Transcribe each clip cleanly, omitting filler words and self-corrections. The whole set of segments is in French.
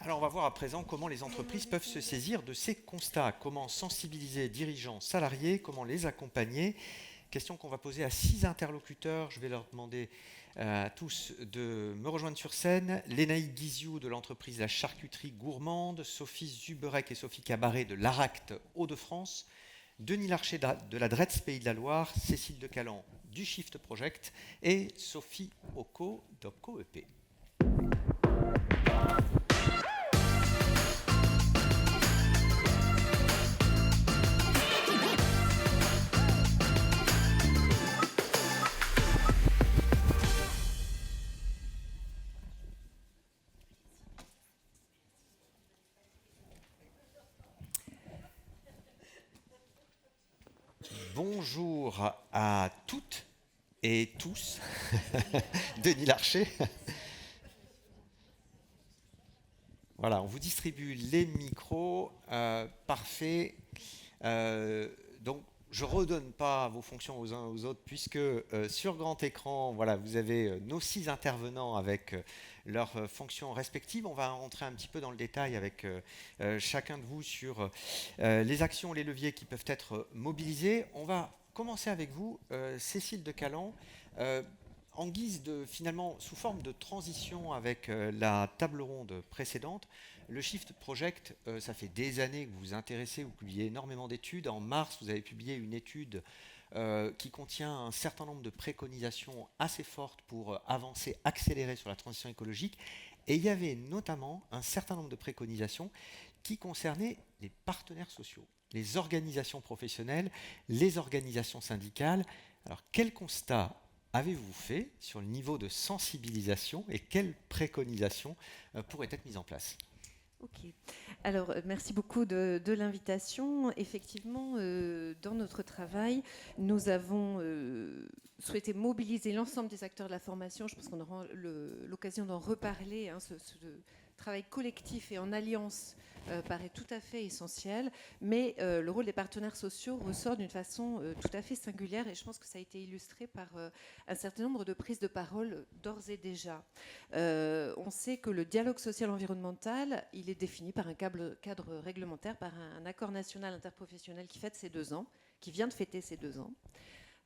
Alors on va voir à présent comment les entreprises peuvent se saisir de ces constats, comment sensibiliser dirigeants, salariés, comment les accompagner. Question qu'on va poser à 6 interlocuteurs. Je vais leur demander à tous de me rejoindre sur scène. Lénaïque Guiziou de l'entreprise La Charcuterie Gourmande, Sophie Zuberec et Sophie Cabaret de l'Aract Hauts-de-France, Denis Larcher de la Dretz Pays de la Loire, Cécile Decalan du Shift Project et Sophie Occo d'OpcoEP. Bonjour à toutes et tous. Denis Larcher. Voilà, on vous distribue les micros. Parfait. Donc, je ne redonne pas vos fonctions aux uns aux autres, puisque sur grand écran, voilà, vous avez nos 6 intervenants avec leurs fonctions respectives. On va rentrer un petit peu dans le détail avec chacun de vous sur les actions, les leviers qui peuvent être mobilisés. On va commencer avec vous, Cécile Decalan. En guise de, finalement, sous forme de transition avec la table ronde précédente, le Shift Project, ça fait des années que vous vous intéressez, vous publiez énormément d'études. En mars, vous avez publié une étude qui contient un certain nombre de préconisations assez fortes pour avancer, accélérer sur la transition écologique. Et il y avait notamment un certain nombre de préconisations qui concernaient les partenaires sociaux, les organisations professionnelles, les organisations syndicales. Alors, quel constat avez-vous fait sur le niveau de sensibilisation et quelles préconisations pourraient être mises en place? Ok. Alors, merci beaucoup de l'invitation. Effectivement, dans notre travail, nous avons souhaité mobiliser l'ensemble des acteurs de la formation. Je pense qu'on aura l'occasion d'en reparler. Ce travail collectif et en alliance paraît tout à fait essentiel, mais le rôle des partenaires sociaux ressort d'une façon tout à fait singulière, et je pense que ça a été illustré par un certain nombre de prises de parole d'ores et déjà. On sait que le dialogue social environnemental, il est défini par un cadre réglementaire, par un accord national interprofessionnel qui fête ses 2 ans, qui vient de fêter ses 2 ans,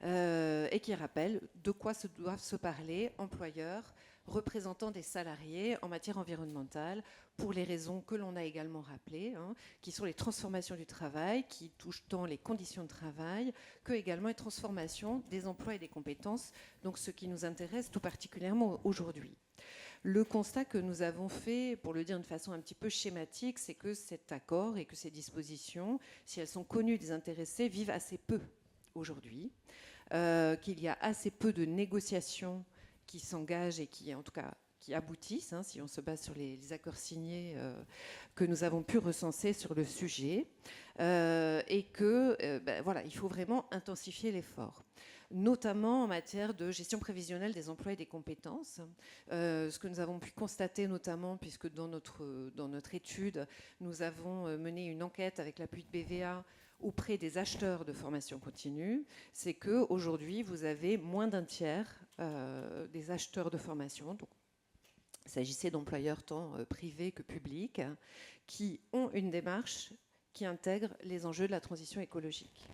et qui rappelle de quoi se doivent se parler employeurs, représentants des salariés en matière environnementale, pour les raisons que l'on a également rappelées, qui sont les transformations du travail, qui touchent tant les conditions de travail que également les transformations des emplois et des compétences, donc ce qui nous intéresse tout particulièrement aujourd'hui. Le constat que nous avons fait, pour le dire de façon un petit peu schématique, c'est que cet accord et que ces dispositions, si elles sont connues des intéressés, vivent assez peu aujourd'hui, qu'il y a assez peu de négociations qui s'engagent et qui, en tout cas, qui aboutissent, si on se base sur les accords signés que nous avons pu recenser sur le sujet, et que, voilà, il faut vraiment intensifier l'effort, notamment en matière de gestion prévisionnelle des emplois et des compétences. Ce que nous avons pu constater notamment, puisque dans notre étude, nous avons mené une enquête avec l'appui de BVA auprès des acheteurs de formation continue, c'est qu'aujourd'hui, vous avez moins d'un tiers des acheteurs de formation, donc il s'agissait d'employeurs tant privés que publics, qui ont une démarche qui intègre les enjeux de la transition écologique.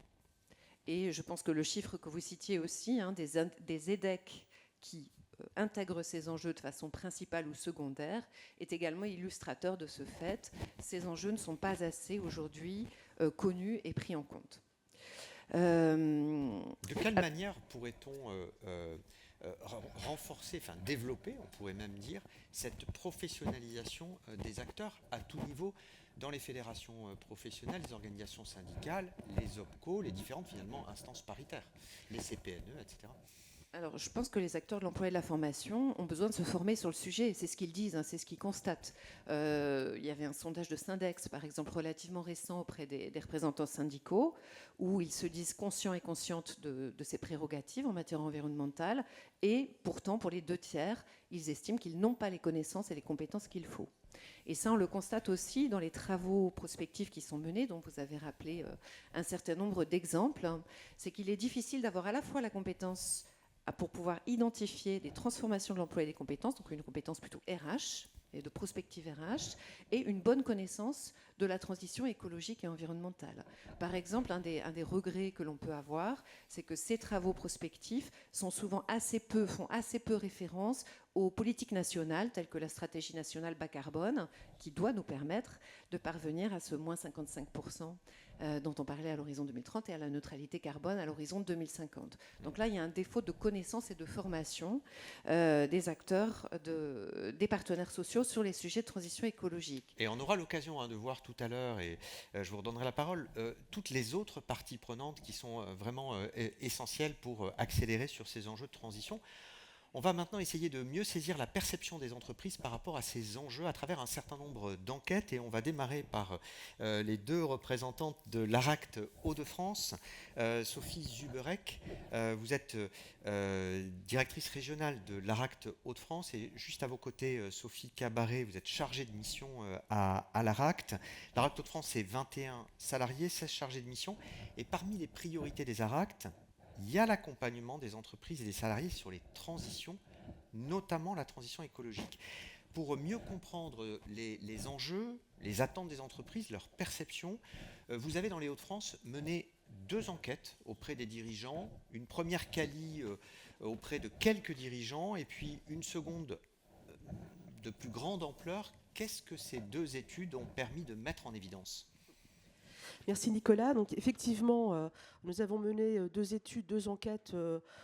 Et je pense que le chiffre que vous citiez aussi, des EDEC qui intègrent ces enjeux de façon principale ou secondaire, est également illustrateur de ce fait. Ces enjeux ne sont pas assez aujourd'hui connus et pris en compte. De quelle manière pourrait-on renforcer, enfin développer, on pourrait même dire, cette professionnalisation des acteurs à tout niveau dans les fédérations professionnelles, les organisations syndicales, les OPCO, les différentes finalement instances paritaires, les CPNE, etc. Alors, je pense que les acteurs de l'emploi et de la formation ont besoin de se former sur le sujet. C'est ce qu'ils disent, c'est ce qu'ils constatent. Il y avait un sondage de Syndex, par exemple, relativement récent auprès des représentants syndicaux, où ils se disent conscients et conscientes de ces prérogatives en matière environnementale. Et pourtant, pour les 2 tiers, ils estiment qu'ils n'ont pas les connaissances et les compétences qu'il faut. Et ça, on le constate aussi dans les travaux prospectifs qui sont menés, dont vous avez rappelé un certain nombre d'exemples. C'est qu'il est difficile d'avoir à la fois la compétence pour pouvoir identifier des transformations de l'emploi et des compétences, donc une compétence plutôt RH, et de prospective RH, et une bonne connaissance de la transition écologique et environnementale. Par exemple, un des regrets que l'on peut avoir, c'est que ces travaux prospectifs font assez peu référence aux politiques nationales, telles que la stratégie nationale bas carbone, qui doit nous permettre de parvenir à ce moins 55% dont on parlait à l'horizon 2030 et à la neutralité carbone à l'horizon 2050. Donc là, il y a un défaut de connaissance et de formation des acteurs, des partenaires sociaux sur les sujets de transition écologique. Et on aura l'occasion de voir tout à l'heure, et je vous redonnerai la parole, toutes les autres parties prenantes qui sont vraiment essentielles pour accélérer sur ces enjeux de transition. On va maintenant essayer de mieux saisir la perception des entreprises par rapport à ces enjeux à travers un certain nombre d'enquêtes, et on va démarrer par les deux représentantes de l'ARACT Hauts-de-France. Sophie Zuberek, vous êtes directrice régionale de l'ARACT Hauts-de-France, et juste à vos côtés, Sophie Cabaret, vous êtes chargée de mission à l'ARACT. L'ARACT Hauts-de-France, c'est 21 salariés, 16 chargés de mission, et parmi les priorités des ARACT, il y a l'accompagnement des entreprises et des salariés sur les transitions, notamment la transition écologique. Pour mieux comprendre les enjeux, les attentes des entreprises, leurs perceptions, vous avez dans les Hauts-de-France mené 2 enquêtes auprès des dirigeants, une première quali auprès de quelques dirigeants, et puis une seconde de plus grande ampleur. Qu'est-ce que ces 2 études ont permis de mettre en évidence ? Merci Nicolas. Donc effectivement, nous avons mené 2 études, 2 enquêtes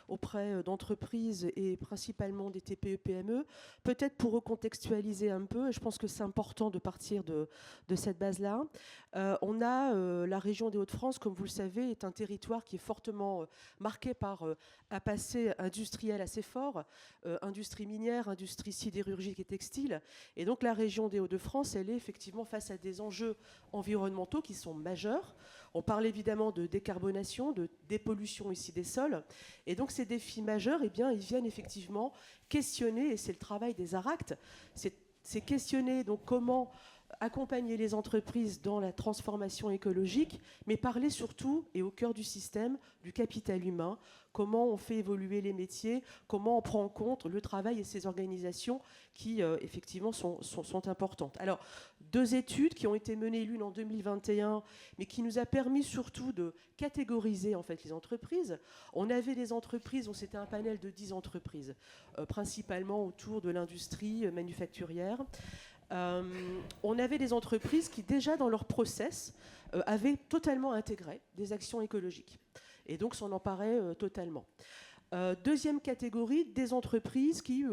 auprès d'entreprises et principalement des TPE-PME. Peut-être pour recontextualiser un peu, et je pense que c'est important de partir de cette base-là. On a la région des Hauts-de-France, comme vous le savez, est un territoire qui est fortement marqué par un passé industriel assez fort, industrie minière, industrie sidérurgique et textile. Et donc la région des Hauts-de-France, elle est effectivement face à des enjeux environnementaux qui sont majeurs. On parle évidemment de décarbonation, de dépollution ici des sols. Et donc ces défis majeurs, eh bien, ils viennent effectivement questionner, et c'est le travail des ARACT, c'est questionner donc comment accompagner les entreprises dans la transformation écologique, mais parler surtout, et au cœur du système, du capital humain, comment on fait évoluer les métiers, comment on prend en compte le travail et ces organisations qui, effectivement, sont importantes. Alors, 2 études qui ont été menées, l'une en 2021, mais qui nous a permis surtout de catégoriser en fait les entreprises. On avait des entreprises, c'était un panel de 10 entreprises, principalement autour de l'industrie manufacturière. On avait des entreprises qui, déjà dans leur process, avaient totalement intégré des actions écologiques. Et donc, s'en emparait totalement. Deuxième catégorie, des entreprises qui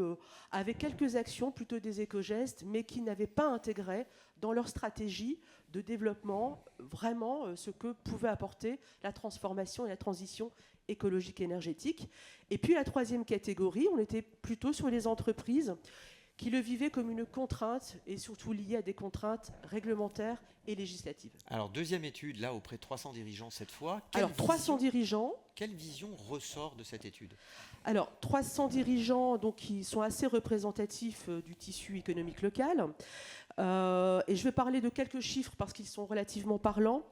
avaient quelques actions, plutôt des éco-gestes, mais qui n'avaient pas intégré dans leur stratégie de développement vraiment ce que pouvait apporter la transformation et la transition écologique et énergétique. Et puis la troisième catégorie, on était plutôt sur les entreprises qui le vivaient comme une contrainte, et surtout liée à des contraintes réglementaires et législatives. Alors, deuxième étude, là, auprès de 300 dirigeants cette fois. Alors, 300 dirigeants. Quelle vision ressort de cette étude ? Alors, 300 dirigeants donc, qui sont assez représentatifs du tissu économique local. Et je vais parler de quelques chiffres parce qu'ils sont relativement parlants.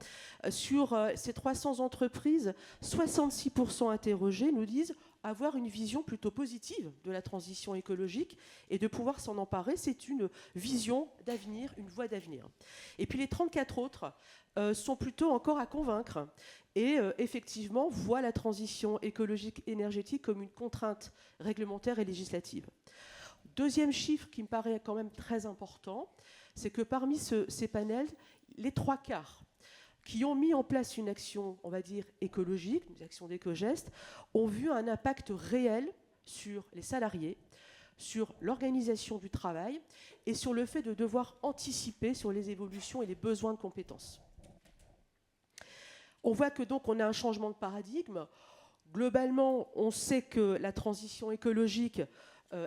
Sur ces 300 entreprises, 66% interrogés nous disent avoir une vision plutôt positive de la transition écologique et de pouvoir s'en emparer. C'est une vision d'avenir, une voie d'avenir. Et puis les 34 autres sont plutôt encore à convaincre et effectivement voient la transition écologique énergétique comme une contrainte réglementaire et législative. Deuxième chiffre qui me paraît quand même très important, c'est que parmi ces panels, les 3/4 qui ont mis en place une action, on va dire, écologique, une action d'éco-geste, ont vu un impact réel sur les salariés, sur l'organisation du travail et sur le fait de devoir anticiper sur les évolutions et les besoins de compétences. On voit que donc on a un changement de paradigme. Globalement, on sait que la transition écologique,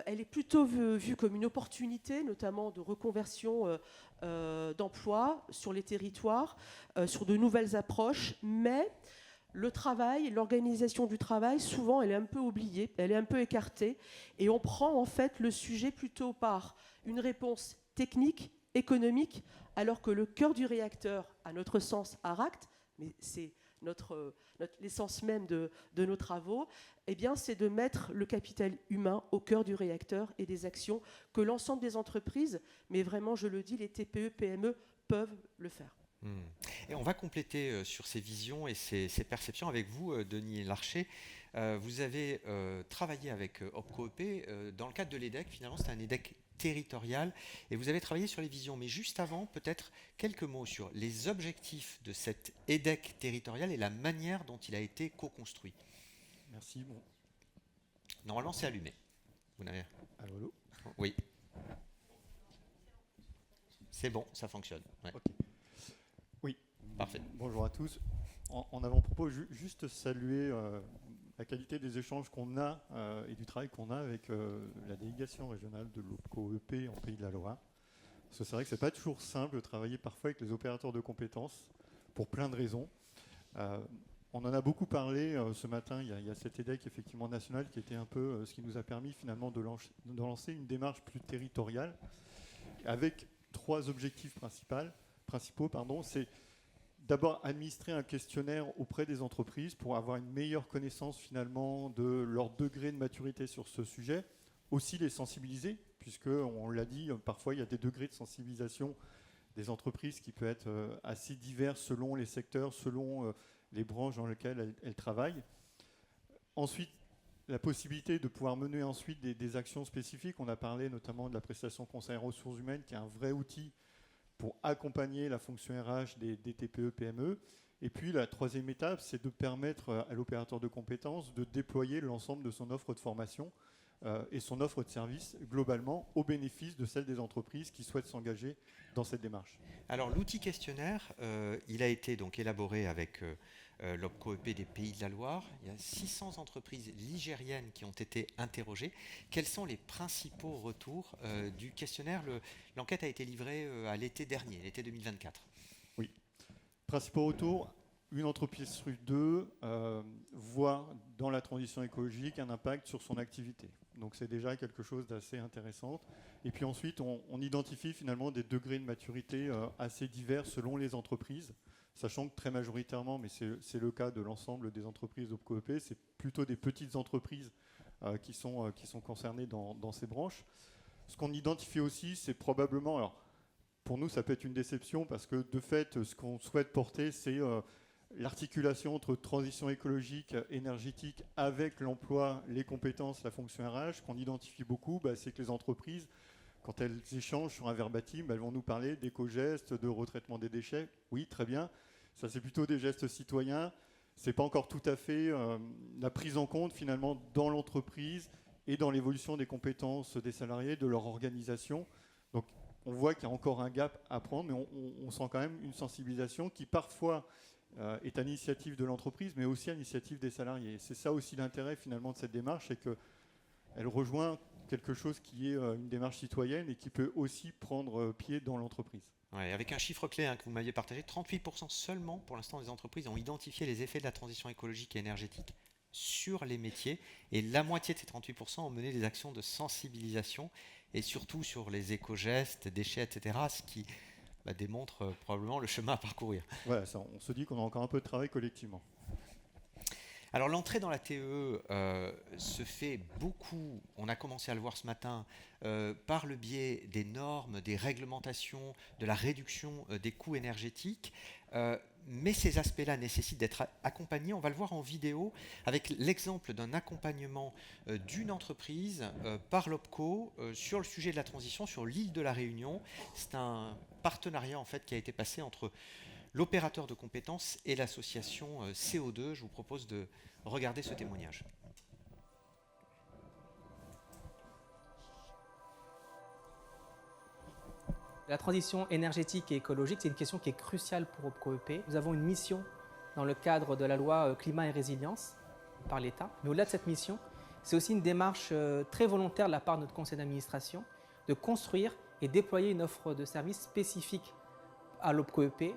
elle est plutôt vue comme une opportunité, notamment de reconversion d'emplois sur les territoires, sur de nouvelles approches, mais le travail, l'organisation du travail, souvent, elle est un peu oubliée, elle est un peu écartée, et on prend en fait le sujet plutôt par une réponse technique, économique, alors que le cœur du réacteur, à notre sens, ARACT, mais c'est l'essence même de nos travaux, eh bien, c'est de mettre le capital humain au cœur du réacteur et des actions que l'ensemble des entreprises, mais vraiment, je le dis, les TPE, PME peuvent le faire. Et on va compléter sur ces visions et ces perceptions avec vous, Denis Larcher. Vous avez travaillé avec OPCO-EP dans le cadre de l'EDEC. Finalement, c'est un EDEC territorial et vous avez travaillé sur les visions. Mais juste avant, peut-être quelques mots sur les objectifs de cet EDEC territorial et la manière dont il a été co-construit. Merci. Bon. Normalement, c'est allumé. Vous n'avez... Allô, allô. Oui. C'est bon, ça fonctionne. Ouais. Ok. Oui. Parfait. Bonjour à tous. En avant-propos, juste saluer la qualité des échanges qu'on a et du travail qu'on a avec la délégation régionale de l'OPCO-EP en Pays de la Loire. Parce que c'est vrai que c'est pas toujours simple de travailler parfois avec les opérateurs de compétences pour plein de raisons. On en a beaucoup parlé ce matin. Il y a cet EDEC effectivement national qui était un peu ce qui nous a permis finalement de lancer une démarche plus territoriale avec 3 objectifs principaux. C'est d'abord administrer un questionnaire auprès des entreprises pour avoir une meilleure connaissance finalement de leur degré de maturité sur ce sujet. Aussi les sensibiliser, puisque on l'a dit, parfois il y a des degrés de sensibilisation des entreprises qui peuvent être assez divers selon les secteurs, selon les branches dans lesquelles elles travaillent. Ensuite, la possibilité de pouvoir mener ensuite des actions spécifiques. On a parlé notamment de la prestation conseil en ressources humaines, qui est un vrai outil pour accompagner la fonction RH des TPE, PME. Et puis la 3e étape, c'est de permettre à l'opérateur de compétences de déployer l'ensemble de son offre de formation et son offre de service globalement au bénéfice de celle des entreprises qui souhaitent s'engager dans cette démarche. Alors l'outil questionnaire, il a été donc élaboré avec l'OPCO-EP des Pays de la Loire. Il y a 600 entreprises ligériennes qui ont été interrogées. Quels sont les principaux retours du questionnaire? L'enquête a été livrée à l'été dernier, l'été 2024. Oui. Principaux retours, une entreprise sur 2 voit dans la transition écologique un impact sur son activité. Donc c'est déjà quelque chose d'assez intéressant. Et puis ensuite, on identifie finalement des degrés de maturité assez divers selon les entreprises, sachant que très majoritairement, mais c'est le cas de l'ensemble des entreprises d'OPCO-EP, c'est plutôt des petites entreprises qui sont concernées dans ces branches. Ce qu'on identifie aussi, c'est probablement... Alors, pour nous, ça peut être une déception parce que de fait, ce qu'on souhaite porter, c'est l'articulation entre transition écologique, énergétique avec l'emploi, les compétences, la fonction RH. Qu'on identifie beaucoup, c'est que les entreprises, quand elles échangent sur un verbatim, elles vont nous parler d'éco-gestes, de retraitement des déchets. Oui, très bien. Ça, c'est plutôt des gestes citoyens. Ce n'est pas encore tout à fait la prise en compte, finalement, dans l'entreprise et dans l'évolution des compétences des salariés, de leur organisation. Donc, on voit qu'il y a encore un gap à prendre, mais on sent quand même une sensibilisation qui, parfois, est à l'initiative de l'entreprise, mais aussi à l'initiative des salariés. Et c'est ça aussi l'intérêt, finalement, de cette démarche, c'est qu'elle rejoint quelque chose qui est une démarche citoyenne et qui peut aussi prendre pied dans l'entreprise. Ouais, avec un chiffre clé que vous m'aviez partagé, 38% seulement pour l'instant des entreprises ont identifié les effets de la transition écologique et énergétique sur les métiers, et la moitié de ces 38% ont mené des actions de sensibilisation et surtout sur les éco-gestes, déchets, etc., ce qui démontre probablement le chemin à parcourir. Voilà, ça, on se dit qu'on a encore un peu de travail collectivement. Alors l'entrée dans la TEE se fait beaucoup, on a commencé à le voir ce matin, par le biais des normes, des réglementations, de la réduction des coûts énergétiques, mais ces aspects-là nécessitent d'être accompagnés. On va le voir en vidéo avec l'exemple d'un accompagnement d'une entreprise par l'OPCO sur le sujet de la transition sur l'île de la Réunion. C'est un partenariat en fait qui a été passé entre l'opérateur de compétences et l'association CO2. Je vous propose de regarder ce témoignage. La transition énergétique et écologique, c'est une question qui est cruciale pour OPCO-EP. Nous avons une mission dans le cadre de la loi climat et résilience par l'État. Mais au-delà de cette mission, c'est aussi une démarche très volontaire de la part de notre conseil d'administration de construire et déployer une offre de services spécifique à l'OPCO-EP.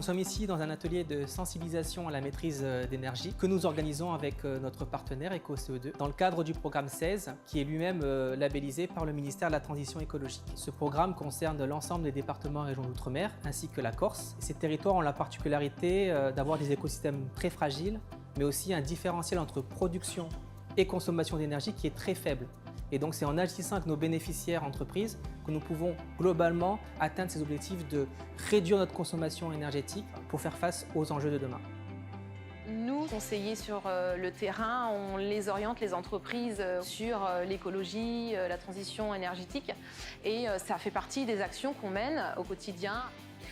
Nous sommes ici dans un atelier de sensibilisation à la maîtrise d'énergie que nous organisons avec notre partenaire EcoCE2 dans le cadre du programme 16 qui est lui-même labellisé par le ministère de la Transition écologique. Ce programme concerne l'ensemble des départements et régions d'outre-mer ainsi que la Corse. Ces territoires ont la particularité d'avoir des écosystèmes très fragiles mais aussi un différentiel entre production et consommation d'énergie qui est très faible. Et donc c'est en agissant avec nos bénéficiaires entreprises que nous pouvons globalement atteindre ces objectifs de réduire notre consommation énergétique pour faire face aux enjeux de demain. Nous, conseillers sur le terrain, on les oriente, les entreprises, sur l'écologie, la transition énergétique. Et ça fait partie des actions qu'on mène au quotidien.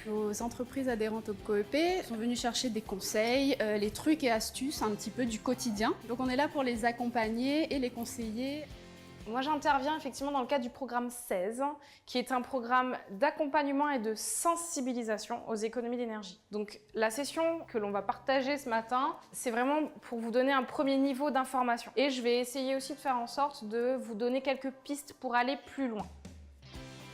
Nos entreprises adhérentes au COEP sont venues chercher des conseils, les trucs et astuces un petit peu du quotidien. Donc on est là pour les accompagner et les conseiller. Moi, j'interviens effectivement dans le cadre du programme 16, qui est un programme d'accompagnement et de sensibilisation aux économies d'énergie. Donc, la session que l'on va partager ce matin, c'est vraiment pour vous donner un premier niveau d'information. Et je vais essayer aussi de faire en sorte de vous donner quelques pistes pour aller plus loin.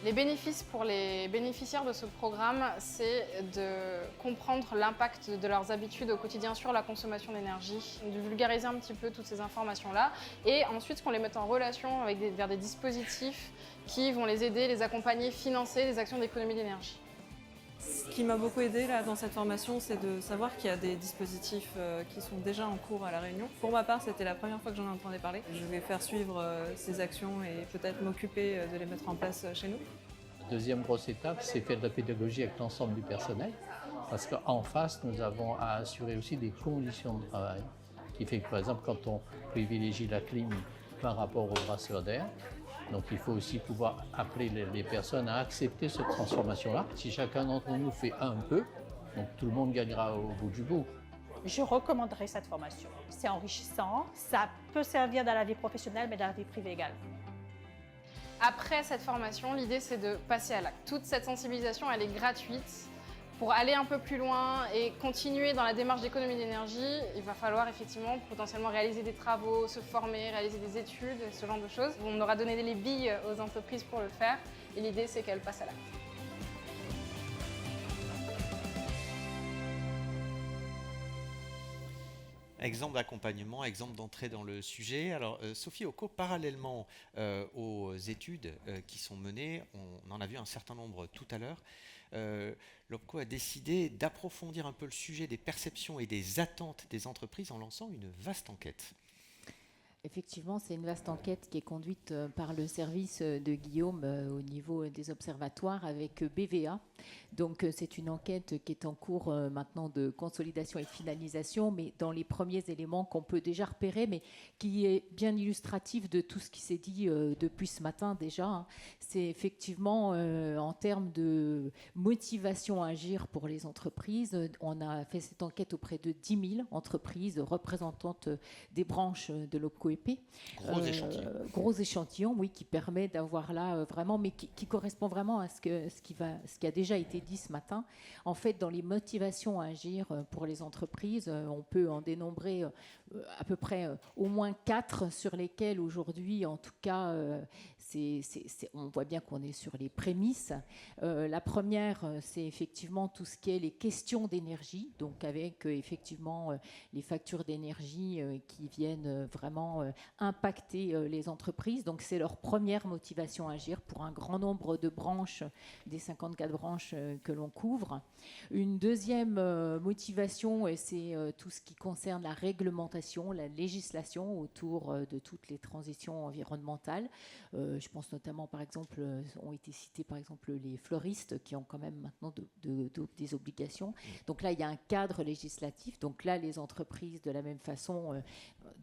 Les bénéfices pour les bénéficiaires de ce programme, c'est de comprendre l'impact de leurs habitudes au quotidien sur la consommation d'énergie, de vulgariser un petit peu toutes ces informations-là, et ensuite qu'on les mette en relation avec vers des dispositifs qui vont les aider, les accompagner, financer des actions d'économie d'énergie. Ce qui m'a beaucoup aidé là, dans cette formation, c'est de savoir qu'il y a des dispositifs qui sont déjà en cours à La Réunion. Pour ma part, c'était la première fois que j'en entendais parler. Je vais faire suivre ces actions et peut-être m'occuper de les mettre en place chez nous. La deuxième grosse étape, c'est faire de la pédagogie avec l'ensemble du personnel. Parce qu'en face, nous avons à assurer aussi des conditions de travail. Qui fait que, par exemple, quand on privilégie la clim par rapport au brasseur d'air, donc il faut aussi pouvoir appeler les personnes à accepter cette transformation-là. Si chacun d'entre nous fait un peu, donc tout le monde gagnera au bout du bout. Je recommanderais cette formation. C'est enrichissant, ça peut servir dans la vie professionnelle, mais dans la vie privée également. Après cette formation, l'idée c'est de passer à l'acte. Toute cette sensibilisation, elle est gratuite. Pour aller un peu plus loin et continuer dans la démarche d'économie d'énergie, il va falloir effectivement potentiellement réaliser des travaux, se former, réaliser des études, ce genre de choses. On aura donné les billes aux entreprises pour le faire et l'idée c'est qu'elles passent à l'acte. Exemple d'accompagnement, exemple d'entrée dans le sujet. Alors, Sophie Occo, parallèlement aux études qui sont menées, on en a vu un certain nombre tout à l'heure, l'OPCO a décidé d'approfondir un peu le sujet des perceptions et des attentes des entreprises en lançant une vaste enquête. Effectivement, c'est une vaste enquête qui est conduite par le service de Guillaume au niveau des observatoires avec BVA. Donc, c'est une enquête qui est en cours maintenant de consolidation et de finalisation, mais dans les premiers éléments qu'on peut déjà repérer, mais qui est bien illustratif de tout ce qui s'est dit depuis ce matin déjà. Hein. C'est effectivement en termes de motivation à agir pour les entreprises. On a fait cette enquête auprès de 10 000 entreprises représentantes des branches de l'OPCO. Gros échantillon. Gros échantillon, oui, qui permet d'avoir là vraiment, mais qui correspond vraiment à ce qui a déjà été dit ce matin. En fait, dans les motivations à agir pour les entreprises, on peut en dénombrer à peu près au moins 4 sur lesquels aujourd'hui, en tout cas, on voit bien qu'on est sur les prémices. La première, c'est effectivement tout ce qui est les questions d'énergie, donc avec effectivement les factures d'énergie qui viennent vraiment impacter les entreprises. Donc c'est leur première motivation à agir pour un grand nombre de branches, des 54 branches que l'on couvre. Une deuxième motivation, c'est tout ce qui concerne la réglementation, la législation autour de toutes les transitions environnementales. Je pense notamment, par exemple, ont été cités par exemple les fleuristes qui ont quand même maintenant des obligations. Donc là, il y a un cadre législatif. Donc là, les entreprises, de la même façon,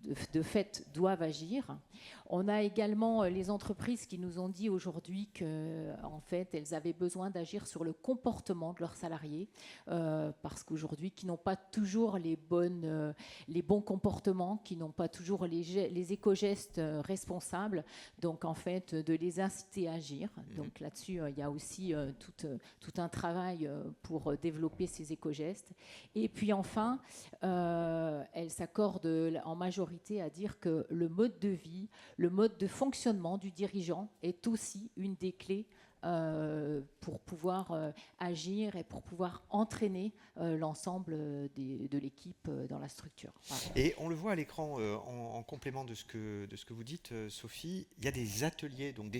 de fait, doivent agir. On a également les entreprises qui nous ont dit aujourd'hui qu'en fait, elles avaient besoin d'agir sur le comportement de leurs salariés parce qu'aujourd'hui, qui n'ont pas toujours les bons comportements, qui n'ont pas toujours les éco-gestes responsables. Donc, en fait, de les inciter à agir. Donc là-dessus, il y a aussi tout un travail pour développer ces éco-gestes. Et puis enfin, elles s'accordent en majorité à dire que le mode de vie, le mode de fonctionnement du dirigeant est aussi une des clés pour pouvoir agir et pour pouvoir entraîner l'ensemble de l'équipe dans la structure. Voilà. Et on le voit à l'écran, en complément de ce que vous dites, Sophie, il y a des ateliers, donc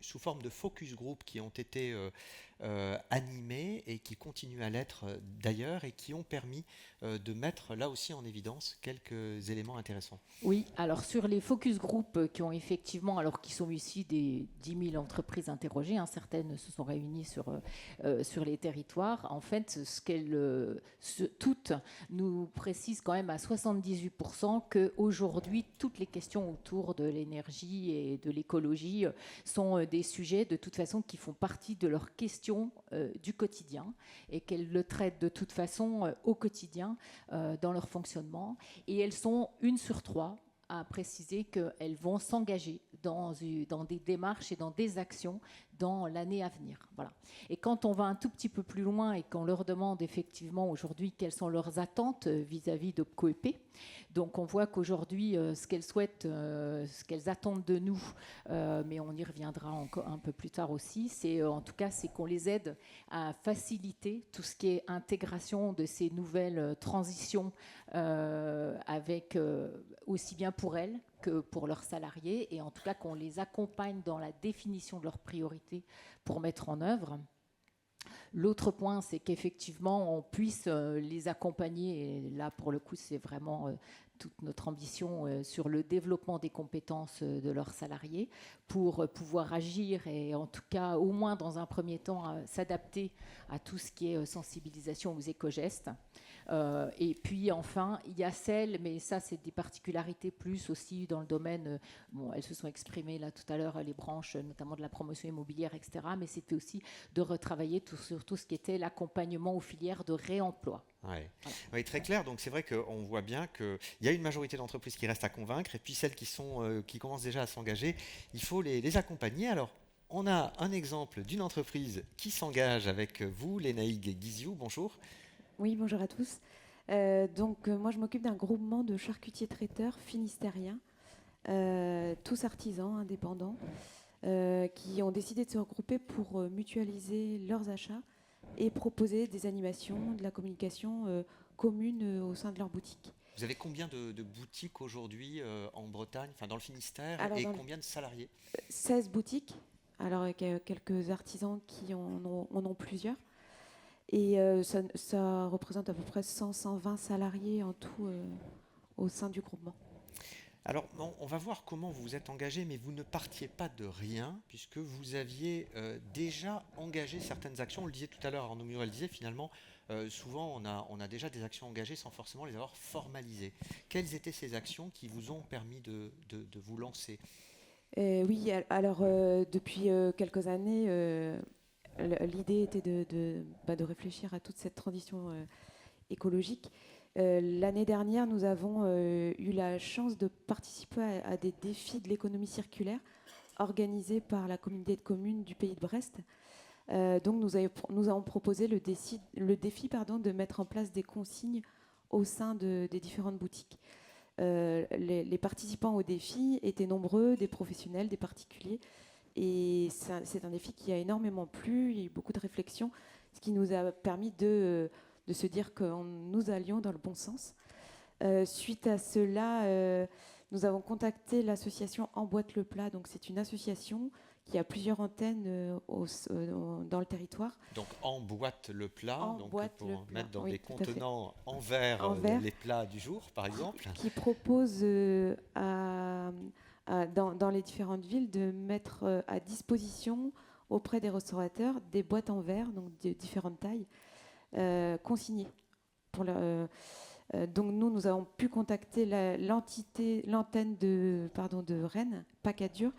sous forme de focus group qui ont été animés et qui continuent à l'être d'ailleurs et qui ont permis de mettre là aussi en évidence quelques éléments intéressants. Oui, alors sur les focus group qui ont effectivement, alors qui sont ici des 10 000 entreprises interrogées, hein, certaines se sont réunies sur les territoires. En fait, toutes nous précisent quand même à 78% qu'aujourd'hui, toutes les questions autour de l'énergie et de l'écologie sont des sujets de toute façon qui font partie de leurs questions du quotidien et qu'elles le traitent de toute façon au quotidien dans leur fonctionnement. Et elles sont 1 sur 3 à préciser qu'elles vont s'engager dans des démarches et dans des actions dans l'année à venir. Voilà. Et quand on va un tout petit peu plus loin et qu'on leur demande effectivement aujourd'hui quelles sont leurs attentes vis-à-vis d'OPCO-EP, donc on voit qu'aujourd'hui ce qu'elles souhaitent, ce qu'elles attendent de nous, mais on y reviendra encore un peu plus tard aussi, c'est en tout cas c'est qu'on les aide à faciliter tout ce qui est intégration de ces nouvelles transitions avec aussi bien pour elles que pour leurs salariés, et en tout cas qu'on les accompagne dans la définition de leurs priorités pour mettre en œuvre. L'autre point, c'est qu'effectivement, on puisse les accompagner, et là, pour le coup, c'est vraiment toute notre ambition sur le développement des compétences de leurs salariés pour pouvoir agir et en tout cas, au moins dans un premier temps, s'adapter à tout ce qui est sensibilisation aux éco-gestes. Et puis enfin, il y a celles, mais ça c'est des particularités plus aussi dans le domaine, bon, elles se sont exprimées là tout à l'heure, les branches notamment de la promotion immobilière, etc. Mais c'était aussi de retravailler sur tout ce qui était l'accompagnement aux filières de réemploi. Ouais. Voilà. Oui, très clair. Donc c'est vrai qu'on voit bien qu'il y a une majorité d'entreprises qui restent à convaincre, et puis celles qui commencent déjà à s'engager, il faut les accompagner. Alors, on a un exemple d'une entreprise qui s'engage avec vous, Lénaïg Guiziou. Bonjour. Oui, bonjour à tous. Moi, je m'occupe d'un groupement de charcutiers traiteurs finistériens, tous artisans indépendants, qui ont décidé de se regrouper pour mutualiser leurs achats et proposer des animations, de la communication commune au sein de leur boutique. Vous avez combien de boutiques aujourd'hui en Bretagne, enfin dans le Finistère, et combien de salariés? 16 boutiques, alors avec quelques artisans qui en ont plusieurs. Et ça représente à peu près 100-120 salariés en tout au sein du groupement. Alors, on va voir comment vous vous êtes engagé, mais vous ne partiez pas de rien, puisque vous aviez déjà engagé certaines actions. On le disait tout à l'heure, Arnaud Murel disait finalement, souvent on a déjà des actions engagées sans forcément les avoir formalisées. Quelles étaient ces actions qui vous ont permis de vous lancer? Oui, alors depuis quelques années... L'idée était de réfléchir à toute cette transition écologique. L'année dernière, nous avons eu la chance de participer à des défis de l'économie circulaire organisés par la communauté de communes du Pays de Brest. Donc nous avons proposé le défi de mettre en place des consignes au sein des différentes boutiques. Les participants au défi étaient nombreux, des professionnels, des particuliers. Et c'est un défi qui a énormément plu, il y a eu beaucoup de réflexions, ce qui nous a permis de se dire que nous allions dans le bon sens. Suite à cela, nous avons contacté l'association Emboîte le Plat. Donc c'est une association qui a plusieurs antennes dans le territoire. Donc Emboîte le Plat, pour mettre dans des contenants en verre les plats du jour, par exemple. Qui propose dans les différentes villes de mettre à disposition auprès des restaurateurs des boîtes en verre, donc de différentes tailles, consignées. Donc nous avons pu contacter l'antenne de Rennes, Pacadur,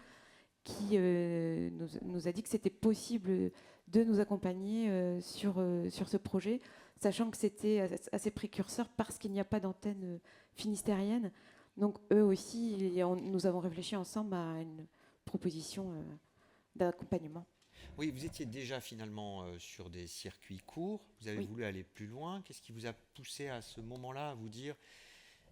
qui nous a dit que c'était possible de nous accompagner sur ce projet, sachant que c'était assez précurseur parce qu'il n'y a pas d'antenne finistérienne. Donc eux aussi, nous avons réfléchi ensemble à une proposition d'accompagnement. Oui, vous étiez déjà finalement sur des circuits courts, vous avez voulu aller plus loin. Qu'est-ce qui vous a poussé à ce moment-là à vous dire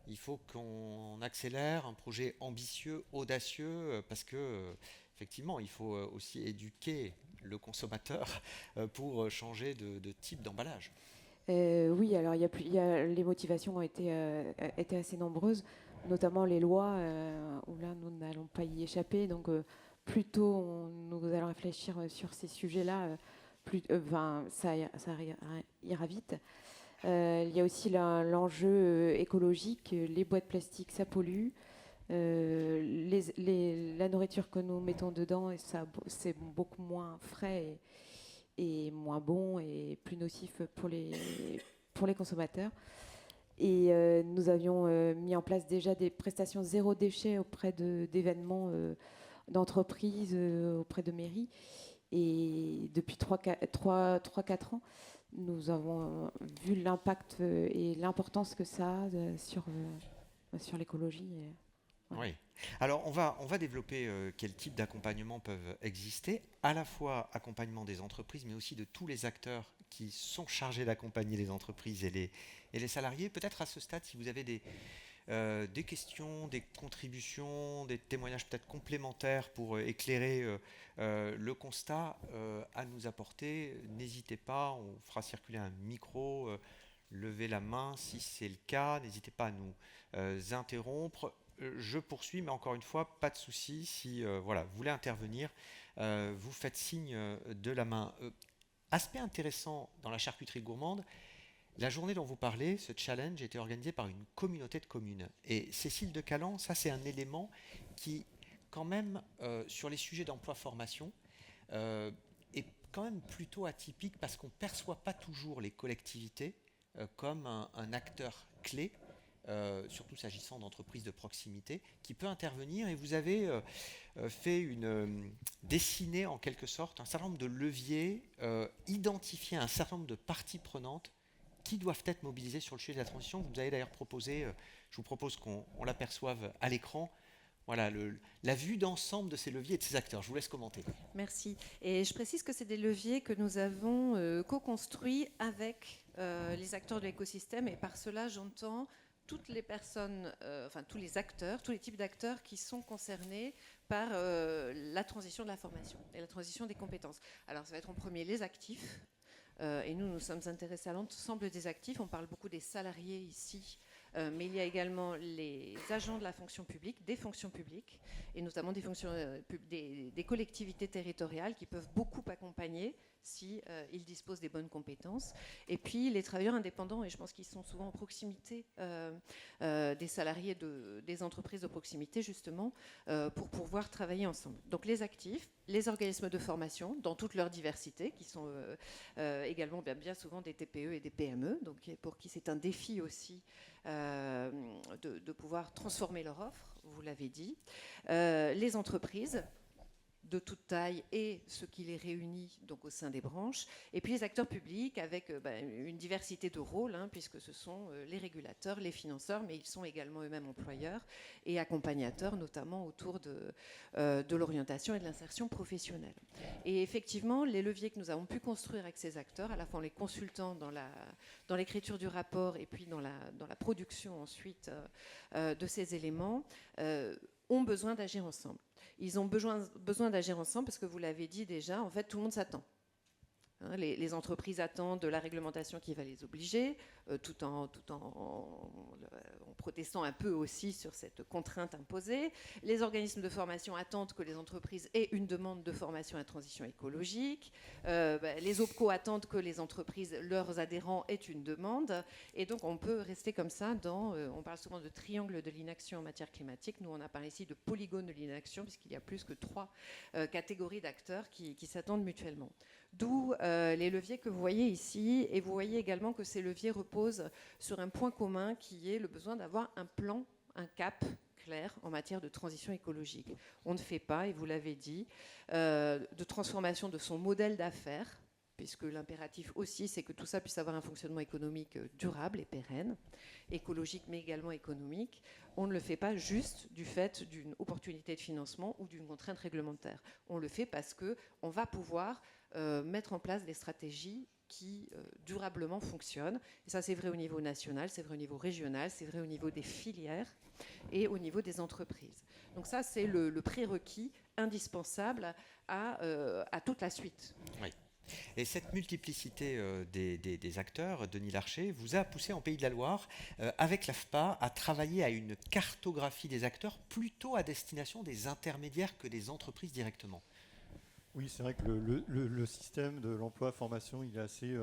il faut qu'on accélère un projet ambitieux, audacieux, parce que effectivement, il faut aussi éduquer le consommateur pour changer de type d'emballage. Oui, alors les motivations ont été assez nombreuses, notamment les lois, où là nous n'allons pas y échapper. Donc plus tôt nous allons réfléchir sur ces sujets-là, ça ira vite. Il y a aussi l'enjeu écologique. Les boîtes plastiques, ça pollue. La nourriture que nous mettons dedans, c'est beaucoup moins frais et moins bon et plus nocif pour les consommateurs. Et nous avions mis en place déjà des prestations zéro déchet auprès d'événements d'entreprises, auprès de mairies. Et depuis 3-4 ans, nous avons vu l'impact et l'importance que ça a sur l'écologie. Voilà. Oui. Alors, on va développer quel type d'accompagnement peuvent exister, à la fois accompagnement des entreprises, mais aussi de tous les acteurs qui sont chargés d'accompagner les entreprises et les salariés. Peut-être à ce stade, si vous avez des questions, des contributions, des témoignages peut-être complémentaires pour éclairer le constat à nous apporter, n'hésitez pas, on fera circuler un micro, levez la main si c'est le cas, n'hésitez pas à nous interrompre. Je poursuis, mais encore une fois, pas de souci. Si vous voulez intervenir, vous faites signe de la main. Aspect intéressant dans la charcuterie gourmande, la journée dont vous parlez, ce challenge, était organisé par une communauté de communes. Et Cécile de Calan, ça c'est un élément qui, quand même, sur les sujets d'emploi-formation, est quand même plutôt atypique parce qu'on ne perçoit pas toujours les collectivités comme un acteur clé. Surtout s'agissant d'entreprises de proximité, qui peut intervenir. Et vous avez dessiné en quelque sorte un certain nombre de leviers, identifié un certain nombre de parties prenantes qui doivent être mobilisées sur le sujet de la transition. Vous nous avez d'ailleurs proposé, je vous propose qu'on l'aperçoive à l'écran, voilà, la vue d'ensemble de ces leviers et de ces acteurs. Je vous laisse commenter. Merci. Et je précise que c'est des leviers que nous avons co-construits avec les acteurs de l'écosystème. Et par cela, j'entends toutes les personnes, tous les acteurs, tous les types d'acteurs qui sont concernés par la transition de la formation et la transition des compétences. Alors, ça va être en premier les actifs. Et nous sommes intéressés à l'ensemble des actifs. On parle beaucoup des salariés ici, mais il y a également les agents de la fonction publique, des fonctions publiques, et notamment des collectivités territoriales qui peuvent beaucoup accompagner si ils disposent des bonnes compétences. Et puis les travailleurs indépendants, et je pense qu'ils sont souvent en proximité des salariés des entreprises de proximité, justement, pour pouvoir travailler ensemble. Donc les actifs, les organismes de formation, dans toute leur diversité, qui sont également bien souvent des TPE et des PME, donc pour qui c'est un défi aussi de pouvoir transformer leur offre, vous l'avez dit. Les entreprises de toute taille et ce qui les réunit donc au sein des branches, et puis les acteurs publics avec une diversité de rôles, puisque ce sont les régulateurs, les financeurs, mais ils sont également eux-mêmes employeurs et accompagnateurs, notamment autour de l'orientation et de l'insertion professionnelle. Et effectivement, les leviers que nous avons pu construire avec ces acteurs, à la fois en les consultant dans l'écriture du rapport et puis dans la production ensuite de ces éléments, ont besoin d'agir ensemble. Ils ont besoin d'agir ensemble parce que vous l'avez dit déjà, en fait, tout le monde s'attend. Les entreprises attendent de la réglementation qui va les obliger, tout en protestant un peu aussi sur cette contrainte imposée. Les organismes de formation attendent que les entreprises aient une demande de formation à transition écologique. Les OPCO attendent que les entreprises, leurs adhérents, aient une demande. Et donc, on peut rester comme ça on parle souvent de triangle de l'inaction en matière climatique. Nous, on a parlé ici de polygone de l'inaction, puisqu'il y a plus que 3 catégories d'acteurs qui s'attendent mutuellement. D'où les leviers que vous voyez ici, et vous voyez également que ces leviers reposent sur un point commun qui est le besoin d'avoir un plan, un cap clair en matière de transition écologique. On ne fait pas, et vous l'avez dit, de transformation de son modèle d'affaires, puisque l'impératif aussi, c'est que tout ça puisse avoir un fonctionnement économique durable et pérenne, écologique mais également économique. On ne le fait pas juste du fait d'une opportunité de financement ou d'une contrainte réglementaire. On le fait parce qu'on va pouvoir mettre en place des stratégies qui durablement fonctionne. Et ça, c'est vrai au niveau national, c'est vrai au niveau régional, c'est vrai au niveau des filières et au niveau des entreprises. Donc ça, c'est le prérequis indispensable à toute la suite. Oui. Et cette multiplicité des acteurs, Denis Larcher, vous a poussé en Pays de la Loire, avec l'AFPA, à travailler à une cartographie des acteurs plutôt à destination des intermédiaires que des entreprises directement. Oui, c'est vrai que le système de l'emploi-formation, il est assez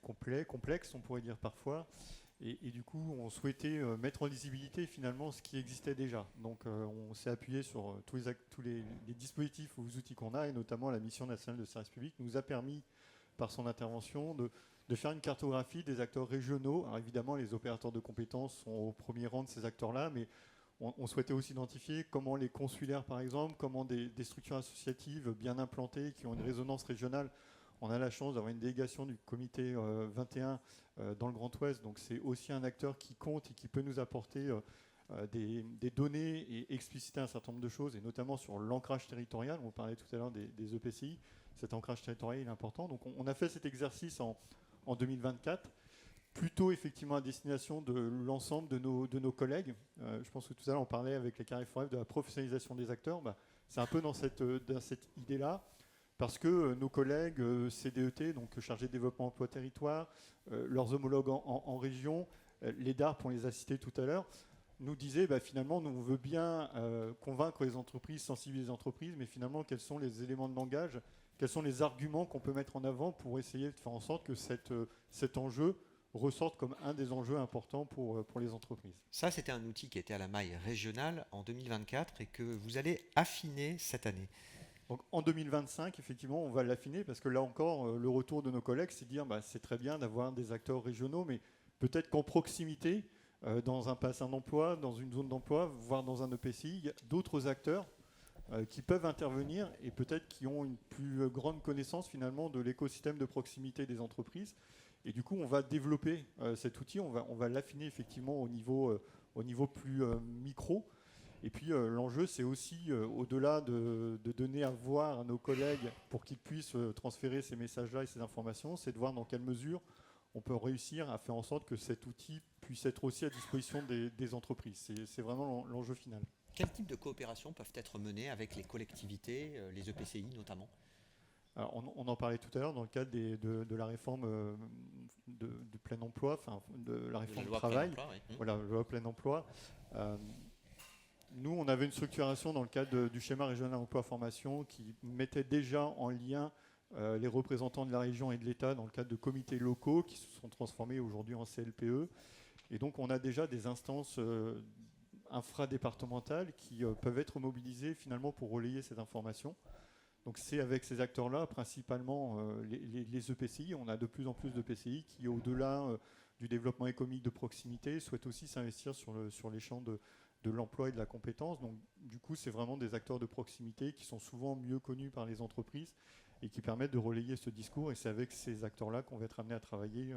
complexe, on pourrait dire parfois. Et du coup, on souhaitait mettre en lisibilité finalement ce qui existait déjà. Donc, on s'est appuyé sur tous les dispositifs ou outils qu'on a, et notamment la mission nationale de service public nous a permis, par son intervention, de faire une cartographie des acteurs régionaux. Alors évidemment, les opérateurs de compétences sont au premier rang de ces acteurs-là, mais on souhaitait aussi identifier comment les consulaires, par exemple, comment des structures associatives bien implantées, qui ont une résonance régionale. On a la chance d'avoir une délégation du comité 21 dans le Grand Ouest, donc c'est aussi un acteur qui compte et qui peut nous apporter des données et expliciter un certain nombre de choses, et notamment sur l'ancrage territorial. On parlait tout à l'heure des EPCI, cet ancrage territorial est important. Donc on a fait cet exercice en 2024, plutôt effectivement à destination de l'ensemble de nos collègues. Je pense que tout à l'heure on parlait avec les Carrefour F de la professionnalisation des acteurs. C'est un peu dans cette idée-là. Parce que nos collègues CDET, donc chargés de développement emploi territoire, leurs homologues en région, les DARP, on les a cités tout à l'heure, nous disaient finalement, nous on veut bien convaincre les entreprises, sensibiliser les entreprises, mais finalement, quels sont les éléments de langage, quels sont les arguments qu'on peut mettre en avant pour essayer de faire en sorte que cet enjeu ressorte comme un des enjeux importants pour les entreprises. Ça, c'était un outil qui était à la maille régionale en 2024 et que vous allez affiner cette année. Donc, en 2025, effectivement, on va l'affiner parce que là encore, le retour de nos collègues, c'est de dire c'est très bien d'avoir des acteurs régionaux, mais peut-être qu'en proximité, dans un bassin d'emploi, dans une zone d'emploi, voire dans un EPCI, il y a d'autres acteurs qui peuvent intervenir et peut-être qui ont une plus grande connaissance finalement de l'écosystème de proximité des entreprises. Et du coup, on va développer cet outil, on va l'affiner effectivement au niveau plus micro. Et puis l'enjeu, c'est aussi, au-delà de donner à voir à nos collègues pour qu'ils puissent transférer ces messages-là et ces informations, c'est de voir dans quelle mesure on peut réussir à faire en sorte que cet outil puisse être aussi à disposition des entreprises. C'est vraiment l'enjeu final. Quel type de coopérations peuvent être menées avec les collectivités, les EPCI notamment ? Alors, on en parlait tout à l'heure dans le cadre de la réforme du plein emploi, enfin de la réforme du travail. Plein emploi, oui. Voilà, la loi plein emploi. Nous, on avait une structuration dans le cadre du schéma régional emploi-formation qui mettait déjà en lien les représentants de la région et de l'État dans le cadre de comités locaux qui se sont transformés aujourd'hui en CLPE. Et donc, on a déjà des instances infradépartementales qui peuvent être mobilisées finalement pour relayer cette information. Donc, c'est avec ces acteurs-là, principalement les EPCI. On a de plus en plus d'EPCI qui, au-delà du développement économique de proximité, souhaitent aussi s'investir sur les champs de l'emploi et de la compétence. Donc, du coup, c'est vraiment des acteurs de proximité qui sont souvent mieux connus par les entreprises et qui permettent de relayer ce discours. Et c'est avec ces acteurs-là qu'on va être amené à travailler,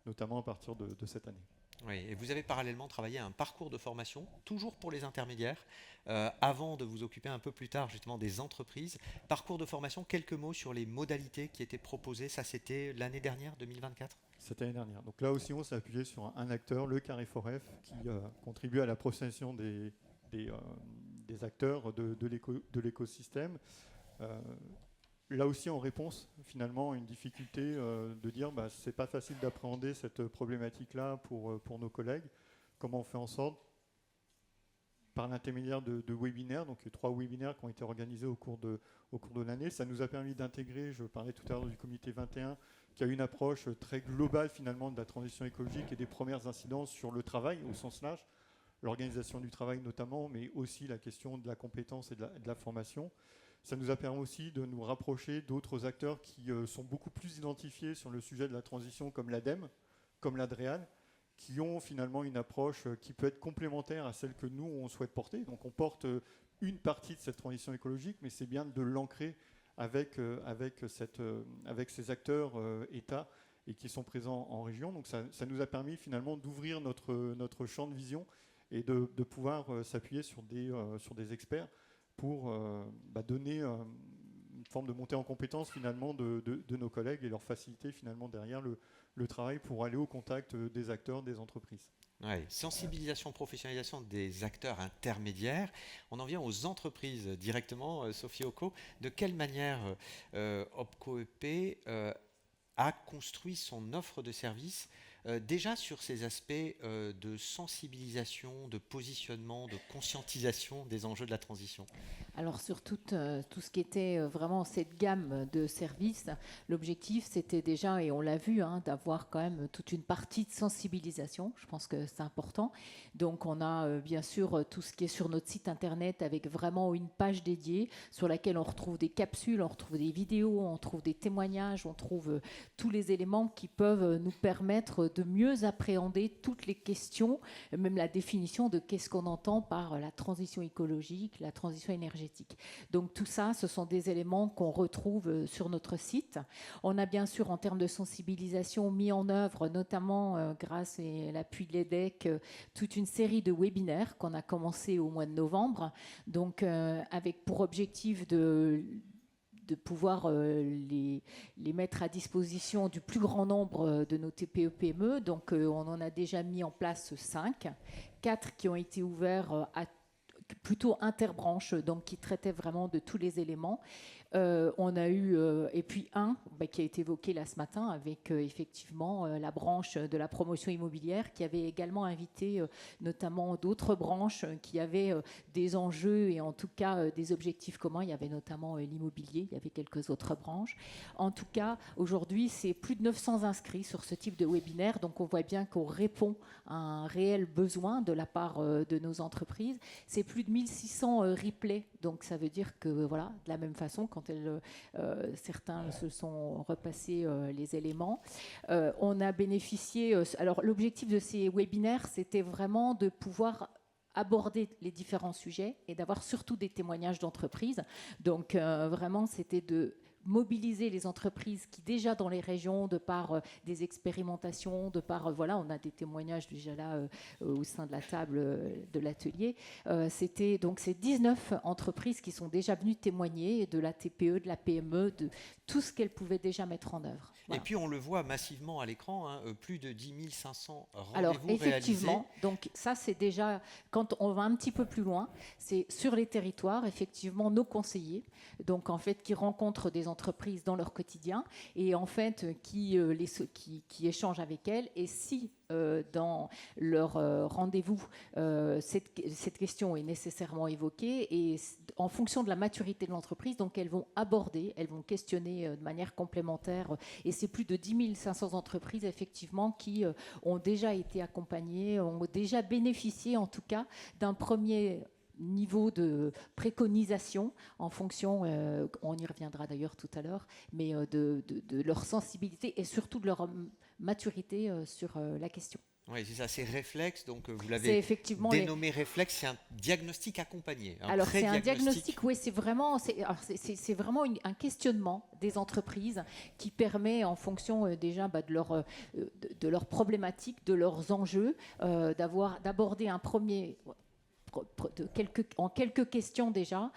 notamment à partir de cette année. Oui, et vous avez parallèlement travaillé à un parcours de formation, toujours pour les intermédiaires, avant de vous occuper un peu plus tard justement des entreprises. Parcours de formation, quelques mots sur les modalités qui étaient proposées. Ça, c'était l'année dernière, 2024 ? C'était l'année dernière. Donc là aussi, on s'est appuyé sur un acteur, le Carrefour F, qui contribue à la professionnalisation des acteurs de l'écosystème. Là aussi, en réponse finalement à une difficulté de dire c'est pas facile d'appréhender cette problématique-là pour nos collègues. Comment on fait en sorte, par l'intermédiaire de webinaires, donc 3 webinaires qui ont été organisés au cours de l'année, ça nous a permis d'intégrer, je parlais tout à l'heure du comité 21, qui a une approche très globale finalement de la transition écologique et des premières incidences sur le travail au sens large, l'organisation du travail notamment, mais aussi la question de la compétence et de la formation. Ça nous a permis aussi de nous rapprocher d'autres acteurs qui sont beaucoup plus identifiés sur le sujet de la transition, comme l'ADEME, comme l'ADREAL, qui ont finalement une approche qui peut être complémentaire à celle que nous, on souhaite porter. Donc on porte une partie de cette transition écologique, mais c'est bien de l'ancrer avec ces acteurs États et qui sont présents en région. Donc ça nous a permis finalement d'ouvrir notre champ de vision et de pouvoir s'appuyer sur des experts pour donner une forme de montée en compétence finalement de nos collègues et leur faciliter finalement derrière le travail pour aller au contact des acteurs, des entreprises. Ouais, sensibilisation, professionnalisation des acteurs intermédiaires. On en vient aux entreprises directement, Sophie Occo. De quelle manière OPCO EP a construit son offre de services déjà sur ces aspects de sensibilisation, de positionnement, de conscientisation des enjeux de la transition? Alors sur tout ce qui était vraiment cette gamme de services, l'objectif c'était déjà, et on l'a vu, d'avoir quand même toute une partie de sensibilisation. Je pense que c'est important. Donc on a bien sûr tout ce qui est sur notre site internet avec vraiment une page dédiée sur laquelle on retrouve des capsules, on retrouve des vidéos, on trouve des témoignages, on trouve tous les éléments qui peuvent nous permettre de mieux appréhender toutes les questions, même la définition de qu'est-ce qu'on entend par la transition écologique, la transition énergétique. Donc tout ça, ce sont des éléments qu'on retrouve sur notre site. On a bien sûr, en termes de sensibilisation, mis en œuvre, notamment grâce à l'appui de l'EDEC, toute une série de webinaires qu'on a commencé au mois de novembre, donc avec pour objectif de pouvoir les mettre à disposition du plus grand nombre de nos TPE-PME. Donc on en a déjà mis en place 5, 4 qui ont été ouverts à plutôt interbranches, donc qui traitaient vraiment de tous les éléments. On a eu, et puis un qui a été évoqué là ce matin avec effectivement la branche de la promotion immobilière qui avait également invité notamment d'autres branches qui avaient des enjeux et en tout cas des objectifs communs. Il y avait notamment l'immobilier, il y avait quelques autres branches. En tout cas, aujourd'hui, c'est plus de 900 inscrits sur ce type de webinaire, donc on voit bien qu'on répond à un réel besoin de la part de nos entreprises. C'est plus de 1600 replays, donc ça veut dire que voilà, de la même façon, quand certains se sont repassés les éléments. On a bénéficié... alors, l'objectif de ces webinaires, c'était vraiment de pouvoir aborder les différents sujets et d'avoir surtout des témoignages d'entreprises. Donc, vraiment, c'était de mobiliser les entreprises qui déjà dans les régions, de par des expérimentations, de par, voilà, on a des témoignages déjà là au sein de la table de l'atelier. C'était donc ces 19 entreprises qui sont déjà venues témoigner de la TPE, de la PME, de tout ce qu'elles pouvaient déjà mettre en œuvre. Voilà. Et puis on le voit massivement à l'écran, plus de 10 500 rendez-vous Alors effectivement, réalisés. donc ça c'est déjà, quand on va un petit peu plus loin, c'est sur les territoires, effectivement, nos conseillers, donc en fait qui rencontrent des entreprises dans leur quotidien et en fait qui échangent avec elles, et si dans leur rendez-vous cette question est nécessairement évoquée, et en fonction de la maturité de l'entreprise, donc elles vont aborder, elles vont questionner de manière complémentaire, et c'est plus de 10 500 entreprises effectivement qui ont déjà été accompagnées, ont déjà bénéficié en tout cas d'un premier niveau de préconisation en fonction, on y reviendra d'ailleurs tout à l'heure, mais de leur sensibilité et surtout de leur maturité sur la question. Oui, c'est ça, c'est réflexe, donc vous l'avez dénommé réflexe, c'est un diagnostic accompagné. Alors c'est un diagnostic, oui, c'est vraiment un questionnement des entreprises qui permet, en fonction déjà de leurs problématiques, de leurs enjeux, d'aborder un premier... en quelques questions déjà,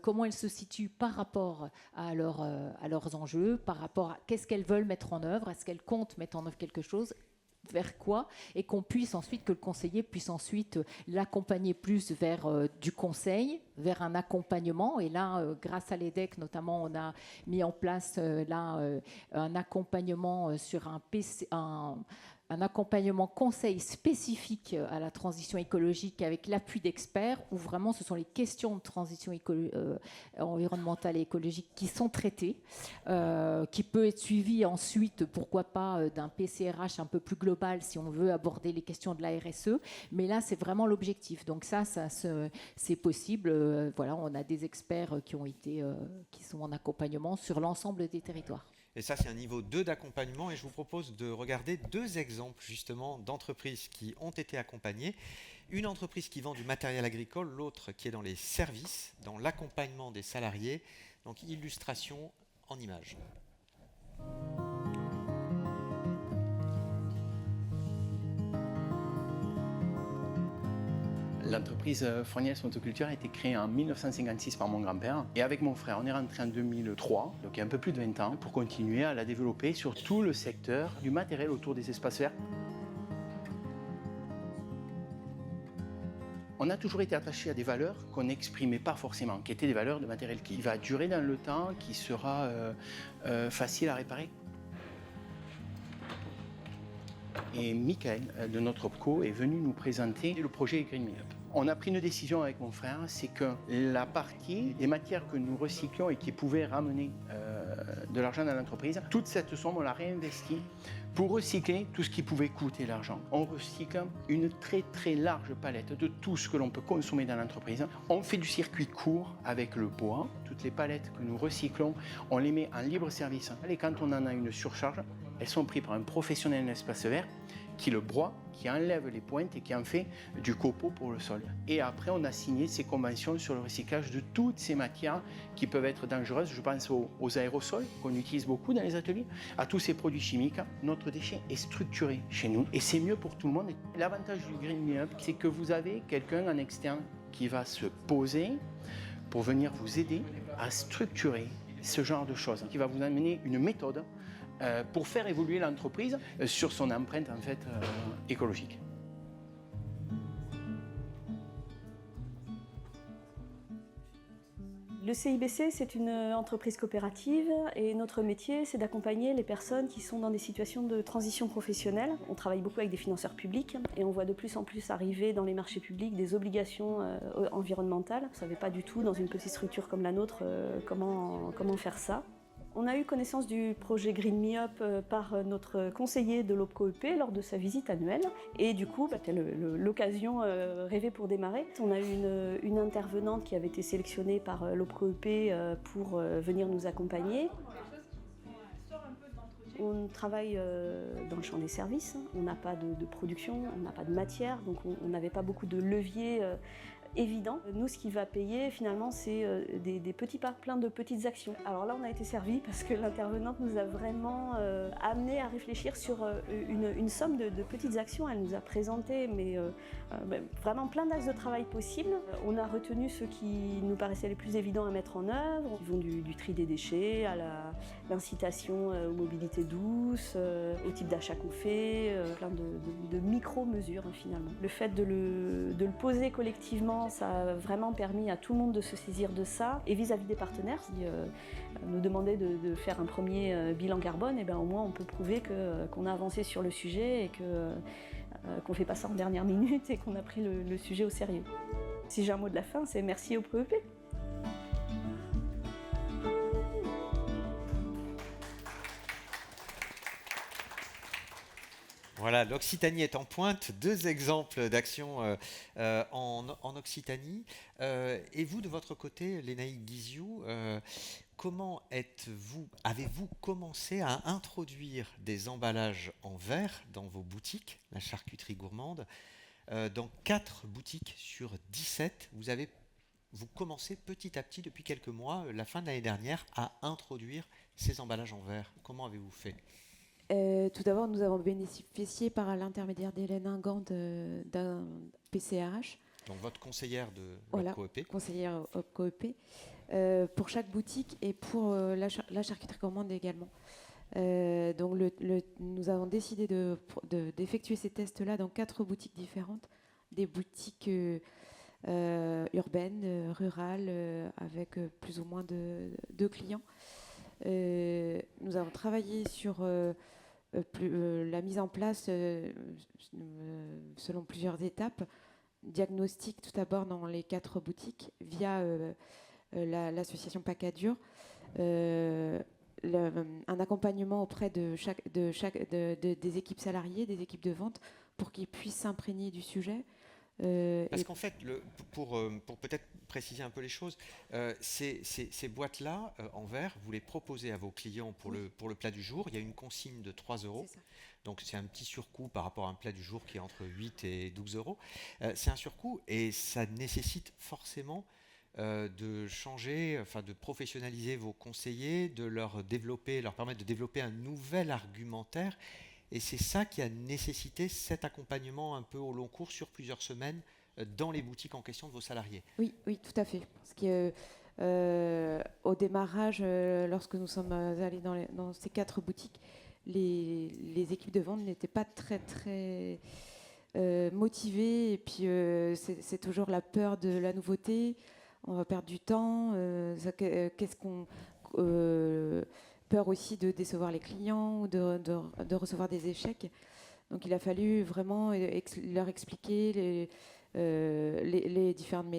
comment elles se situent par rapport à leurs enjeux, par rapport à qu'est-ce qu'elles veulent mettre en œuvre, est-ce qu'elles comptent mettre en œuvre quelque chose, vers quoi, et qu'on puisse ensuite, que le conseiller puisse ensuite l'accompagner plus vers du conseil, vers un accompagnement. Et là, grâce à l'EDEC notamment, on a mis en place un accompagnement sur un accompagnement conseil spécifique à la transition écologique avec l'appui d'experts, où vraiment ce sont les questions de transition environnementale et écologique qui sont traitées, qui peut être suivi ensuite, pourquoi pas, d'un PCRH un peu plus global si on veut aborder les questions de la RSE, mais là c'est vraiment l'objectif. Donc ça c'est possible. Voilà, on a des experts qui sont en accompagnement sur l'ensemble des territoires. Et ça, c'est un niveau 2 d'accompagnement. Et je vous propose de regarder 2 exemples, justement, d'entreprises qui ont été accompagnées. Une entreprise qui vend du matériel agricole, l'autre qui est dans les services, dans l'accompagnement des salariés. Donc, illustration en images. L'entreprise Forniès Motoculture a été créée en 1956 par mon grand-père. Et avec mon frère, on est rentré en 2003, donc il y a un peu plus de 20 ans, pour continuer à la développer sur tout le secteur du matériel autour des espaces verts. On a toujours été attaché à des valeurs qu'on n'exprimait pas forcément, qui étaient des valeurs de matériel qui va durer dans le temps, qui sera facile à réparer. Et Michael, de notre OPCO, est venu nous présenter le projet Green Me Up. On a pris une décision avec mon frère, c'est que la partie des matières que nous recyclions et qui pouvaient ramener de l'argent dans l'entreprise, toute cette somme, on l'a réinvestie pour recycler tout ce qui pouvait coûter l'argent. On recycle une très très large palette de tout ce que l'on peut consommer dans l'entreprise. On fait du circuit court avec le bois. Toutes les palettes que nous recyclons, on les met en libre service. Et quand on en a une surcharge, elles sont prises par un professionnel d'espace vert qui le broie, qui enlève les pointes et qui en fait du copeau pour le sol. Et après, on a signé ces conventions sur le recyclage de toutes ces matières qui peuvent être dangereuses. Je pense aux aérosols qu'on utilise beaucoup dans les ateliers, à tous ces produits chimiques. Notre déchet est structuré chez nous et c'est mieux pour tout le monde. L'avantage du Green Me Up, c'est que vous avez quelqu'un en externe qui va se poser pour venir vous aider à structurer ce genre de choses, qui va vous amener une méthode pour faire évoluer l'entreprise sur son empreinte en fait, écologique. Le CIBC, c'est une entreprise coopérative et notre métier, c'est d'accompagner les personnes qui sont dans des situations de transition professionnelle. On travaille beaucoup avec des financeurs publics et on voit de plus en plus arriver dans les marchés publics des obligations environnementales. On ne savait pas du tout, dans une petite structure comme la nôtre, comment faire ça. On a eu connaissance du projet Green Me Up par notre conseiller de l'OPCO-EP lors de sa visite annuelle. Et du coup, c'était l'occasion rêvée pour démarrer. On a eu une intervenante qui avait été sélectionnée par l'OPCO-EP pour venir nous accompagner. On travaille dans le champ des services, on n'a pas de production, on n'a pas de matière, donc on n'avait pas beaucoup de leviers évident. Nous, ce qui va payer, finalement, c'est des petits pas, plein de petites actions. Alors là, on a été servi parce que l'intervenante nous a vraiment amené à réfléchir sur une somme de petites actions. Elle nous a présenté vraiment plein d'axes de travail possibles. On a retenu ceux qui nous paraissaient les plus évidents à mettre en œuvre. Ils vont du tri des déchets à l'incitation aux mobilités douces, au type d'achat qu'on fait, plein de micro-mesures finalement. Le fait de le poser collectivement, ça a vraiment permis à tout le monde de se saisir de ça. Et vis-à-vis des partenaires, qui nous demandaient de faire un premier bilan carbone, et au moins on peut prouver qu'on a avancé sur le sujet et qu'on ne fait pas ça en dernière minute et qu'on a pris le sujet au sérieux. Si j'ai un mot de la fin, c'est merci au PEP. Voilà, l'Occitanie est en pointe. 2 exemples d'actions en Occitanie. Et vous, de votre côté, Lénaïque Guiziou, comment avez-vous commencé à introduire des emballages en verre dans vos boutiques, la charcuterie gourmande, dans 4 boutiques sur 17, vous commencez petit à petit, depuis quelques mois, la fin de l'année dernière, à introduire ces emballages en verre. Comment avez-vous fait ? Tout d'abord, nous avons bénéficié par l'intermédiaire d'Hélène Ingand d'un PCRH. Donc votre conseillère de voilà, OPCO-EP. Conseillère OPCO-EP, pour chaque boutique et pour la charcuterie gourmande également. Donc nous avons décidé d'effectuer ces tests-là dans 4 boutiques différentes, des boutiques urbaines, rurales, avec plus ou moins de clients. Nous avons travaillé sur la mise en place selon plusieurs étapes. Diagnostic tout d'abord dans les 4 boutiques via l'association Pacadur, un accompagnement auprès des équipes salariées, des équipes de vente pour qu'ils puissent s'imprégner du sujet. Parce qu'en fait, pour peut-être préciser un peu les choses, ces boîtes-là en verre, vous les proposez à vos clients pour le plat du jour. Il y a une consigne de 3 €. Donc c'est un petit surcoût par rapport à un plat du jour qui est entre 8 et 12 €. C'est un surcoût et ça nécessite forcément de changer, enfin de professionnaliser vos conseillers, de leur permettre de développer un nouvel argumentaire. Et c'est ça qui a nécessité cet accompagnement un peu au long cours sur plusieurs semaines dans les boutiques en question de vos salariés. Oui, tout à fait. Parce que, au démarrage, lorsque nous sommes allés dans ces 4 boutiques, les équipes de vente n'étaient pas très motivées. Et puis, c'est toujours la peur de la nouveauté. On va perdre du temps. Peur aussi de décevoir les clients ou de recevoir des échecs. Donc il a fallu vraiment leur expliquer les différentes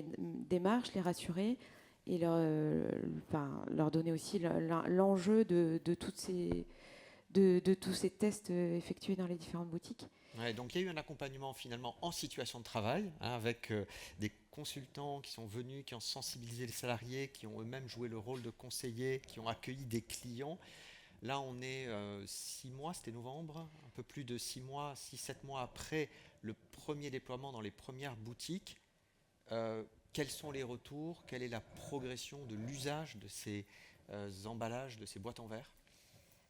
démarches, les rassurer et leur donner aussi l'enjeu de tous ces tests effectués dans les différentes boutiques. Ouais, donc il y a eu un accompagnement finalement en situation de travail, avec des consultants qui sont venus, qui ont sensibilisé les salariés, qui ont eux-mêmes joué le rôle de conseillers, qui ont accueilli des clients. Là, on est 6 mois, c'était novembre, un peu plus de 6 mois, 6-7 mois après le premier déploiement dans les premières boutiques. Quels sont les retours? Quelle est la progression de l'usage de ces emballages, de ces boîtes en verre?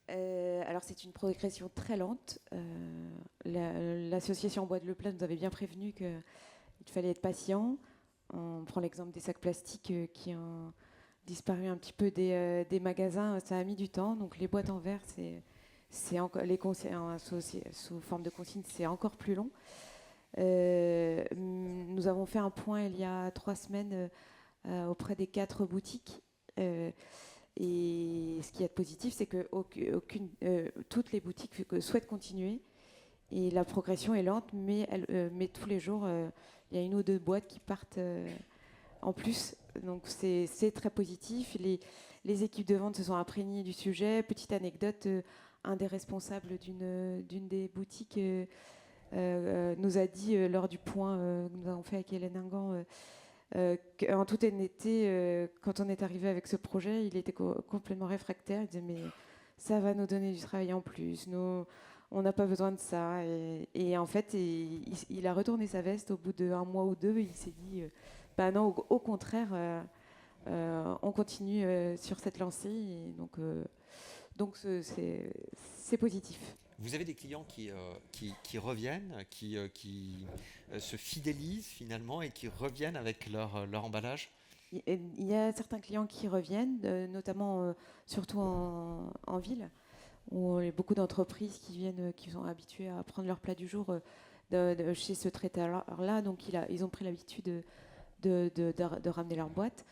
Alors c'est une progression très lente. L'association Bois de Le Plat nous avait bien prévenu qu'il fallait être patient. On prend l'exemple des sacs plastiques qui ont disparu un petit peu des magasins. Ça a mis du temps. Donc les boîtes en verre, sous forme de consigne, c'est encore plus long. Nous avons fait un point il y a 3 semaines auprès des 4 boutiques. Et ce qui est positif, c'est que toutes les boutiques souhaitent continuer. Et la progression est lente, mais tous les jours, il y a 1 ou 2 boîtes qui partent en plus. Donc c'est très positif. Les équipes de vente se sont imprégnées du sujet. Petite anecdote, un des responsables d'une des boutiques nous a dit lors du point que nous avons fait avec Hélène Ingan, en toute honnêteté, quand on est arrivé avec ce projet, il était complètement réfractaire. Il disait mais ça va nous donner du travail en plus. On n'a pas besoin de ça. Et en fait, il a retourné sa veste au bout d'1 mois ou 2. Il s'est dit non, au contraire, on continue sur cette lancée. Et donc c'est positif. Vous avez des clients qui reviennent, qui se fidélisent finalement et qui reviennent avec leur emballage? Il y a certains clients qui reviennent, notamment surtout en ville, où il y a beaucoup d'entreprises qui sont habituées à prendre leur plat du jour chez ce traiteur-là. Donc ils ont pris l'habitude de ramener leur boîte.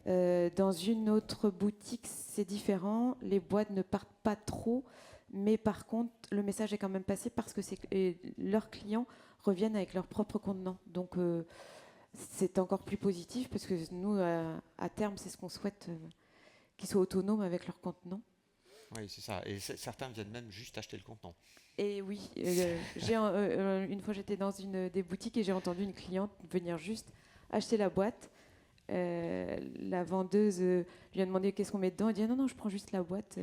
Dans une autre boutique, c'est différent. Les boîtes ne partent pas trop. Mais par contre, le message est quand même passé parce que leurs clients reviennent avec leurs propres contenants. Donc, c'est encore plus positif parce que nous, à terme, c'est ce qu'on souhaite, qu'ils soient autonomes avec leurs contenants. Oui, c'est ça. Et certains viennent même juste acheter le contenant. Et oui, une fois, j'étais dans une des boutiques et j'ai entendu une cliente venir juste acheter la boîte. La vendeuse lui a demandé qu'est-ce qu'on met dedans. Elle dit non, je prends juste la boîte.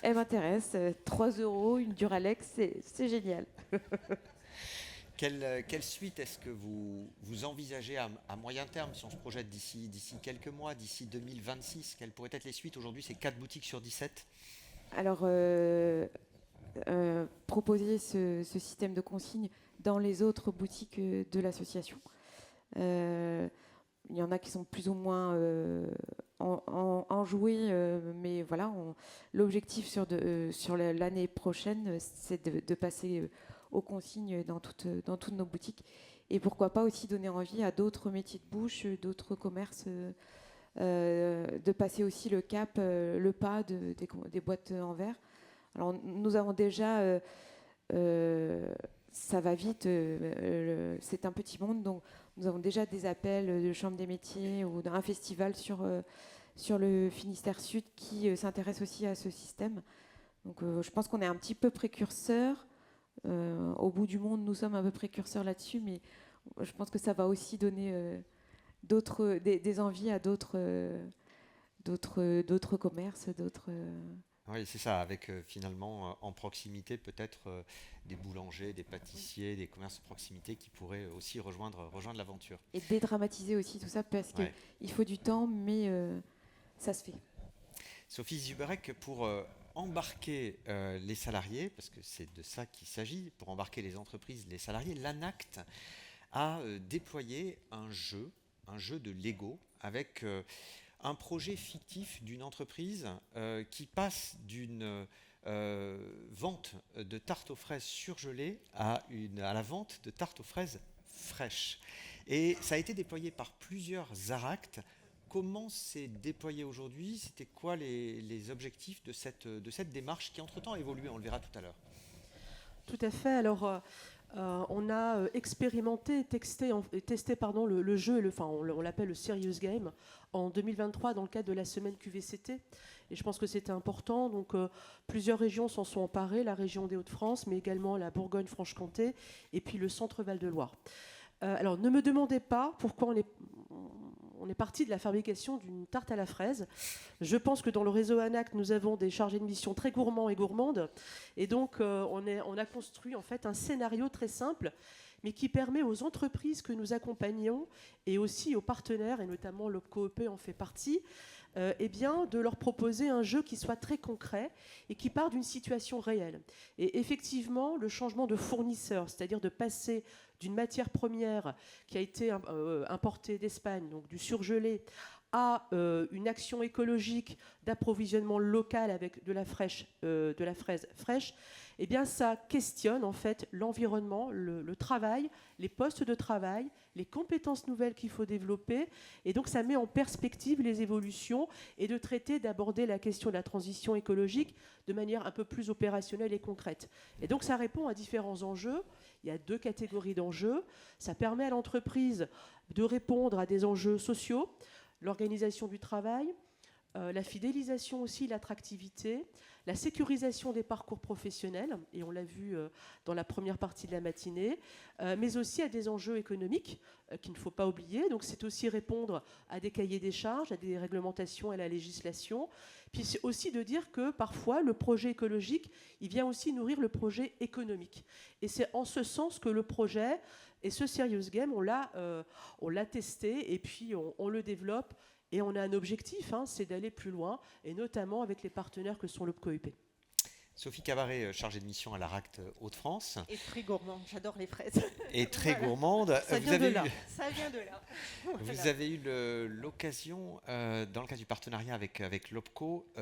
Elle m'intéresse. 3 €, une Duralex, c'est génial. Quelle suite est-ce que vous envisagez à moyen terme, si on se projette d'ici quelques mois, d'ici 2026? Quelles pourraient être les suites? Aujourd'hui, c'est 4 boutiques sur 17. Alors, proposer ce système de consigne dans les autres boutiques de l'association. Il y en a qui sont plus ou moins enjoués, mais voilà, l'objectif sur l'année prochaine, c'est de passer aux consignes dans toutes nos boutiques. Et pourquoi pas aussi donner envie à d'autres métiers de bouche, d'autres commerces, de passer aussi le cap, le pas des boîtes en verre. Alors nous avons déjà... ça va vite, c'est un petit monde, donc nous avons déjà des appels de Chambre des métiers ou d'un festival sur le Finistère Sud qui s'intéresse aussi à ce système. Donc je pense qu'on est un petit peu précurseur. Au bout du monde, nous sommes un peu précurseurs là-dessus, mais je pense que ça va aussi donner des envies à d'autres commerces, Oui, c'est ça, avec finalement en proximité peut-être des boulangers, des pâtissiers, des commerces de proximité qui pourraient aussi rejoindre l'aventure. Et dédramatiser aussi tout ça parce qu'il faut du temps, mais ça se fait. Sophie Zuberek, pour embarquer les salariés, parce que c'est de ça qu'il s'agit, pour embarquer les entreprises, les salariés, l'ANACT a déployé un jeu de Lego avec un projet fictif d'une entreprise qui passe d'une vente de tartes aux fraises surgelées à la vente de tartes aux fraises fraîches. Et ça a été déployé par plusieurs ARACT. Comment c'est déployé aujourd'hui? C'était quoi les objectifs de cette démarche qui entre-temps a évolué? On le verra tout à l'heure. Tout à fait. Alors, on a expérimenté et testé le jeu, on l'appelle le Serious Game, en 2023 dans le cadre de la semaine QVCT. Et je pense que c'était important. Donc, plusieurs régions s'en sont emparées, la région des Hauts-de-France, mais également la Bourgogne-Franche-Comté et puis le centre Val-de-Loire. Alors, ne me demandez pas pourquoi on est parti de la fabrication d'une tarte à la fraise. Je pense que dans le réseau ANAC, nous avons des chargés de mission très gourmands et gourmandes. Et donc, on a construit en fait un scénario très simple, mais qui permet aux entreprises que nous accompagnons et aussi aux partenaires, et notamment l'OPCO-EP en fait partie, de leur proposer un jeu qui soit très concret et qui part d'une situation réelle. Et effectivement, le changement de fournisseur, c'est-à-dire de passer d'une matière première qui a été importée d'Espagne, donc du surgelé, à une action écologique d'approvisionnement local avec de la fraise fraîche, eh bien ça questionne en fait l'environnement, le travail, les postes de travail, les compétences nouvelles qu'il faut développer, et donc ça met en perspective les évolutions et d'aborder la question de la transition écologique de manière un peu plus opérationnelle et concrète. Et donc ça répond à différents enjeux. Il y a 2 catégories d'enjeux. Ça permet à l'entreprise de répondre à des enjeux sociaux, l'organisation du travail, la fidélisation aussi, l'attractivité, la sécurisation des parcours professionnels, et on l'a vu dans la première partie de la matinée, mais aussi à des enjeux économiques qu'il ne faut pas oublier. Donc c'est aussi répondre à des cahiers des charges, à des réglementations, à la législation. Puis c'est aussi de dire que parfois le projet écologique, il vient aussi nourrir le projet économique. Et c'est en ce sens que le projet et ce Serious Game, on l'a testé et puis on le développe. Et on a un objectif, c'est d'aller plus loin, et notamment avec les partenaires que sont l'OPCO-EP. Sophie Cavaret, chargée de mission à l'ARACT Hauts-de-France. Et très gourmande, j'adore les fraises. Et très gourmande. Ça vient de là. Ça vient de là. Vous avez eu l'occasion, dans le cadre du partenariat avec l'OPCO,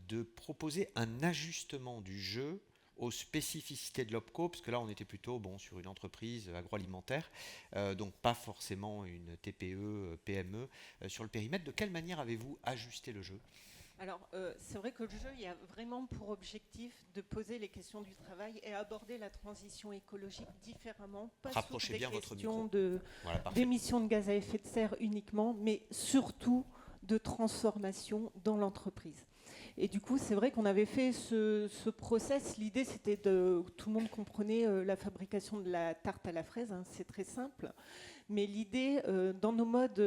de proposer un ajustement du jeu aux spécificités de l'OPCO, parce que là on était plutôt sur une entreprise agroalimentaire, donc pas forcément une TPE, PME, sur le périmètre. De quelle manière avez-vous ajusté le jeu ? Alors, c'est vrai que le jeu, il y a vraiment pour objectif de poser les questions du travail et aborder la transition écologique différemment, pas Rapprochez sur bien des votre questions micro. d'émissions de gaz à effet de serre uniquement, mais surtout de transformation dans l'entreprise. Et du coup, c'est vrai qu'on avait fait ce process. L'idée, c'était tout le monde comprenait la fabrication de la tarte à la fraise, c'est très simple. Mais l'idée, dans nos modes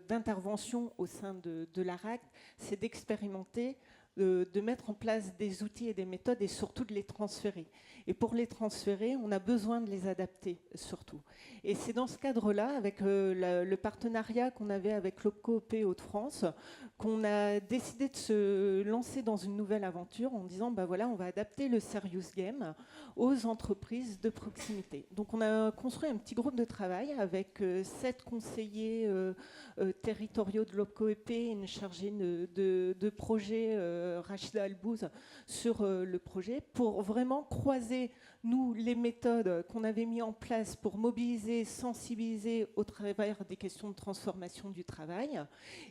d'intervention au sein de l'ARACT, c'est d'expérimenter, de mettre en place des outils et des méthodes et surtout de les transférer. Et pour les transférer, on a besoin de les adapter surtout. Et c'est dans ce cadre-là, avec le partenariat qu'on avait avec l'OPCO-EP Hauts-de-France, qu'on a décidé de se lancer dans une nouvelle aventure en disant, on va adapter le Serious Game aux entreprises de proximité. Donc on a construit un petit groupe de travail avec 7 conseillers territoriaux de l'OPCO-EP et une chargée de projet, Rachida Albouz, sur le projet, pour vraiment croiser, nous, les méthodes qu'on avait mis en place pour mobiliser, sensibiliser au travers des questions de transformation du travail,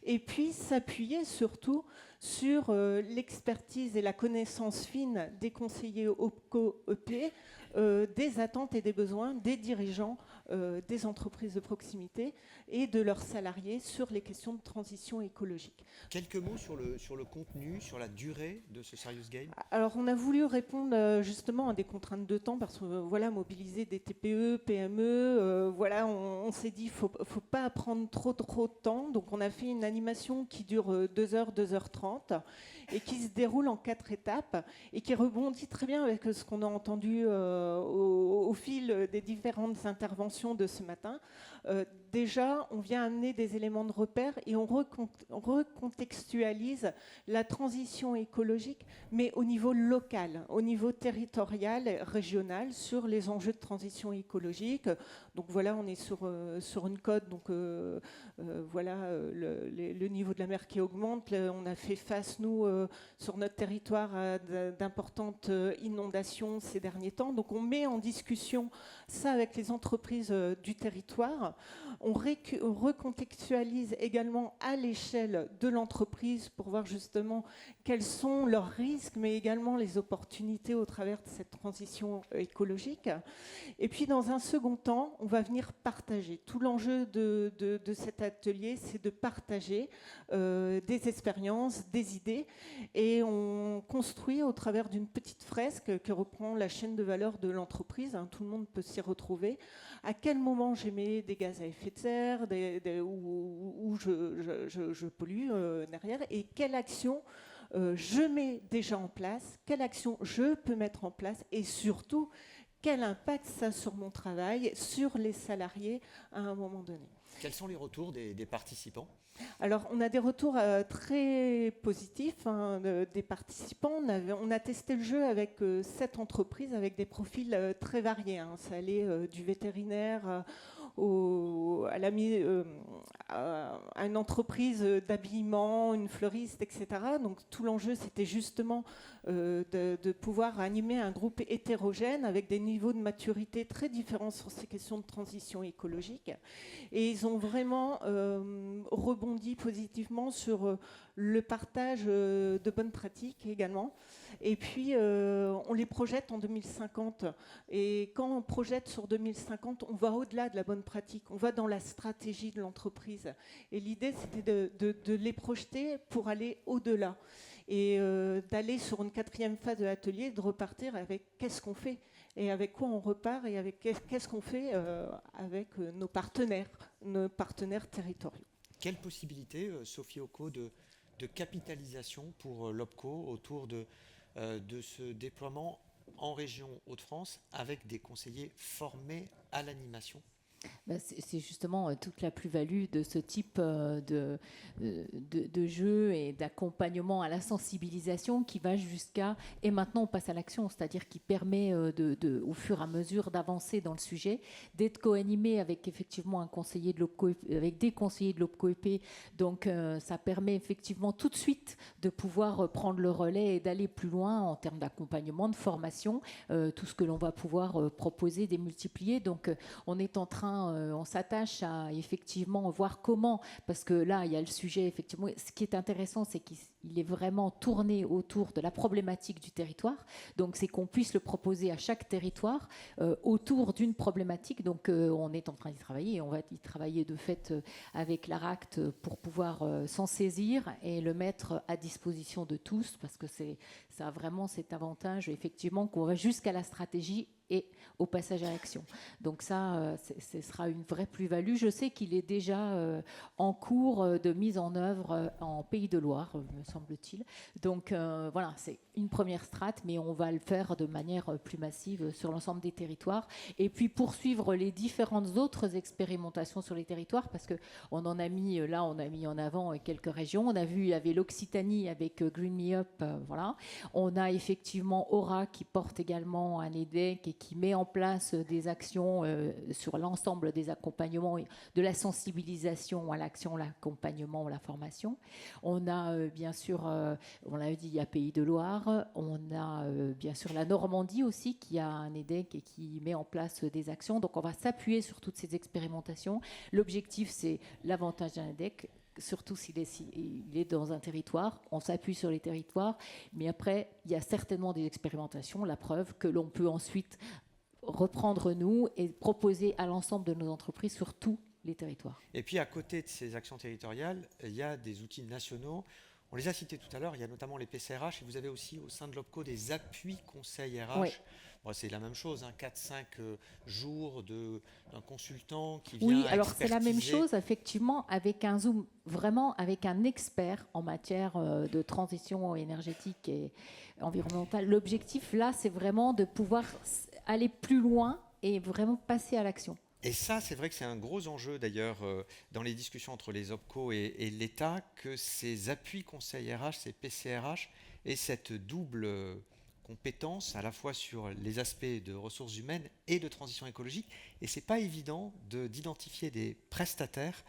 et puis s'appuyer surtout sur l'expertise et la connaissance fine des conseillers OPCO-EP, des attentes et des besoins des dirigeants des entreprises de proximité et de leurs salariés sur les questions de transition écologique. Quelques mots sur le contenu, sur la durée de ce Serious Game ? Alors, on a voulu répondre justement à des contraintes de temps parce que mobiliser des TPE, PME, on s'est dit faut pas prendre trop de temps. Donc, on a fait une animation qui dure 2h, 2h30 et qui se déroule en 4 étapes et qui rebondit très bien avec ce qu'on a entendu au fil des différentes interventions interventions de ce matin, déjà, on vient amener des éléments de repère et on recontextualise la transition écologique, mais au niveau local, au niveau territorial, régional, sur les enjeux de transition écologique. Donc voilà, on est sur une côte, donc voilà le niveau de la mer qui augmente. On a fait face, nous, sur notre territoire, à d'importantes inondations ces derniers temps. Donc on met en discussion ça avec les entreprises du territoire. On recontextualise également à l'échelle de l'entreprise pour voir justement quels sont leurs risques, mais également les opportunités au travers de cette transition écologique. Et puis, dans un second temps, on va venir partager. Tout l'enjeu de cet atelier, c'est de partager des expériences, des idées, et on construit au travers d'une petite fresque qui reprend la chaîne de valeur de l'entreprise. Tout le monde peut s'y retrouver. À quel moment j'émets des gaz à effet de serre, où je pollue derrière, et quelle action je mets déjà en place, quelle action je peux mettre en place, et surtout, quel impact ça a sur mon travail, sur les salariés à un moment donné. Quels sont les retours des participants ? Alors, on a des retours très positifs des participants. On a testé le jeu avec 7 entreprises avec des profils très variés. Ça allait du vétérinaire à une entreprise d'habillement, une fleuriste, etc. Donc tout l'enjeu, c'était justement de pouvoir animer un groupe hétérogène avec des niveaux de maturité très différents sur ces questions de transition écologique. Et ils ont vraiment rebondi positivement sur le partage de bonnes pratiques également. Et puis, on les projette en 2050. Et quand on projette sur 2050, on va au-delà de la bonne pratique. On va dans la stratégie de l'entreprise. Et l'idée, c'était de les projeter pour aller au-delà. Et d'aller sur une 4e phase de l'atelier, de repartir avec qu'est-ce qu'on fait et avec quoi on repart et avec qu'est-ce qu'on fait avec nos partenaires territoriaux. Quelle possibilité, Sophie Ocot, de capitalisation pour l'OPCO autour de ce déploiement en région Hauts-de-France avec des conseillers formés à l'animation ? C'est justement toute la plus-value de ce type de jeu et d'accompagnement à la sensibilisation qui va jusqu'à « et maintenant on passe à l'action », c'est-à-dire qui permet au fur et à mesure d'avancer dans le sujet, d'être co-animé avec effectivement un conseiller de l'OPCO, avec des conseillers de l'OPCO-EP. Donc ça permet effectivement tout de suite de pouvoir prendre le relais et d'aller plus loin en termes d'accompagnement, de formation, tout ce que l'on va pouvoir proposer, démultiplier. Donc on est en train on s'attache à effectivement voir comment, parce que là il y a le sujet effectivement, ce qui est intéressant c'est qu'il est vraiment tourné autour de la problématique du territoire, donc c'est qu'on puisse le proposer à chaque territoire autour d'une problématique. Donc on est en train d'y travailler et on va y travailler de fait avec l'ARACT pour pouvoir s'en saisir et le mettre à disposition de tous, parce que ça a vraiment cet avantage effectivement qu'on va jusqu'à la stratégie et au passage à l'action. Donc ça, ce sera une vraie plus-value. Je sais qu'il est déjà en cours de mise en œuvre en Pays de Loire, me semble-t-il. Donc voilà, c'est une première strate, mais on va le faire de manière plus massive sur l'ensemble des territoires. Et puis poursuivre les différentes autres expérimentations sur les territoires, parce qu'on en a mis, là, on a mis en avant quelques régions. On a vu, il y avait l'Occitanie avec Green Me Up, voilà. On a effectivement Aura qui porte également un EDEC et qui met en place des actions sur l'ensemble des accompagnements, de la sensibilisation à l'action, l'accompagnement, la formation. On a bien sûr, on l'a dit, il y a Pays de Loire, on a bien sûr la Normandie aussi qui a un EDEC et qui met en place des actions. Donc on va s'appuyer sur toutes ces expérimentations. L'objectif, c'est l'avantage d'un EDEC, surtout s'il est dans un territoire, on s'appuie sur les territoires, mais après, il y a certainement des expérimentations, la preuve que l'on peut ensuite reprendre nous et proposer à l'ensemble de nos entreprises sur tous les territoires. Et puis à côté de ces actions territoriales, il y a des outils nationaux. On les a cités tout à l'heure, il y a notamment les PCRH et vous avez aussi au sein de l'OPCO des appuis conseils RH. Oui. Bon, c'est la même chose, 4-5 jours d'un consultant qui vient expertiser. Oui, alors c'est la même chose, effectivement, avec un zoom, vraiment avec un expert en matière de transition énergétique et environnementale. L'objectif, là, c'est vraiment de pouvoir aller plus loin et vraiment passer à l'action. Et ça, c'est vrai que c'est un gros enjeu d'ailleurs dans les discussions entre les OPCO et l'État, que ces appuis conseils RH, ces PCRH, aient cette double compétence à la fois sur les aspects de ressources humaines et de transition écologique. Et c'est pas évident d'identifier des prestataires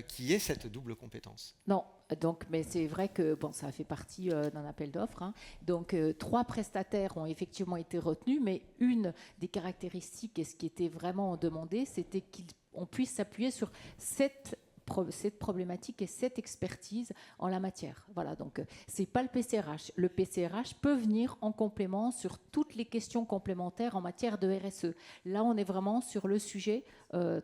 qui aient cette double compétence. Non, donc, mais c'est vrai que bon, ça fait partie d'un appel d'offres. Hein. Donc, 3 prestataires ont effectivement été retenus, mais une des caractéristiques et ce qui était vraiment demandé, c'était qu'on puisse s'appuyer sur cette problématique et cette expertise en la matière. Voilà, donc c'est pas le PCRH. Le PCRH peut venir en complément sur toutes les questions complémentaires en matière de RSE. Là, on est vraiment sur le sujet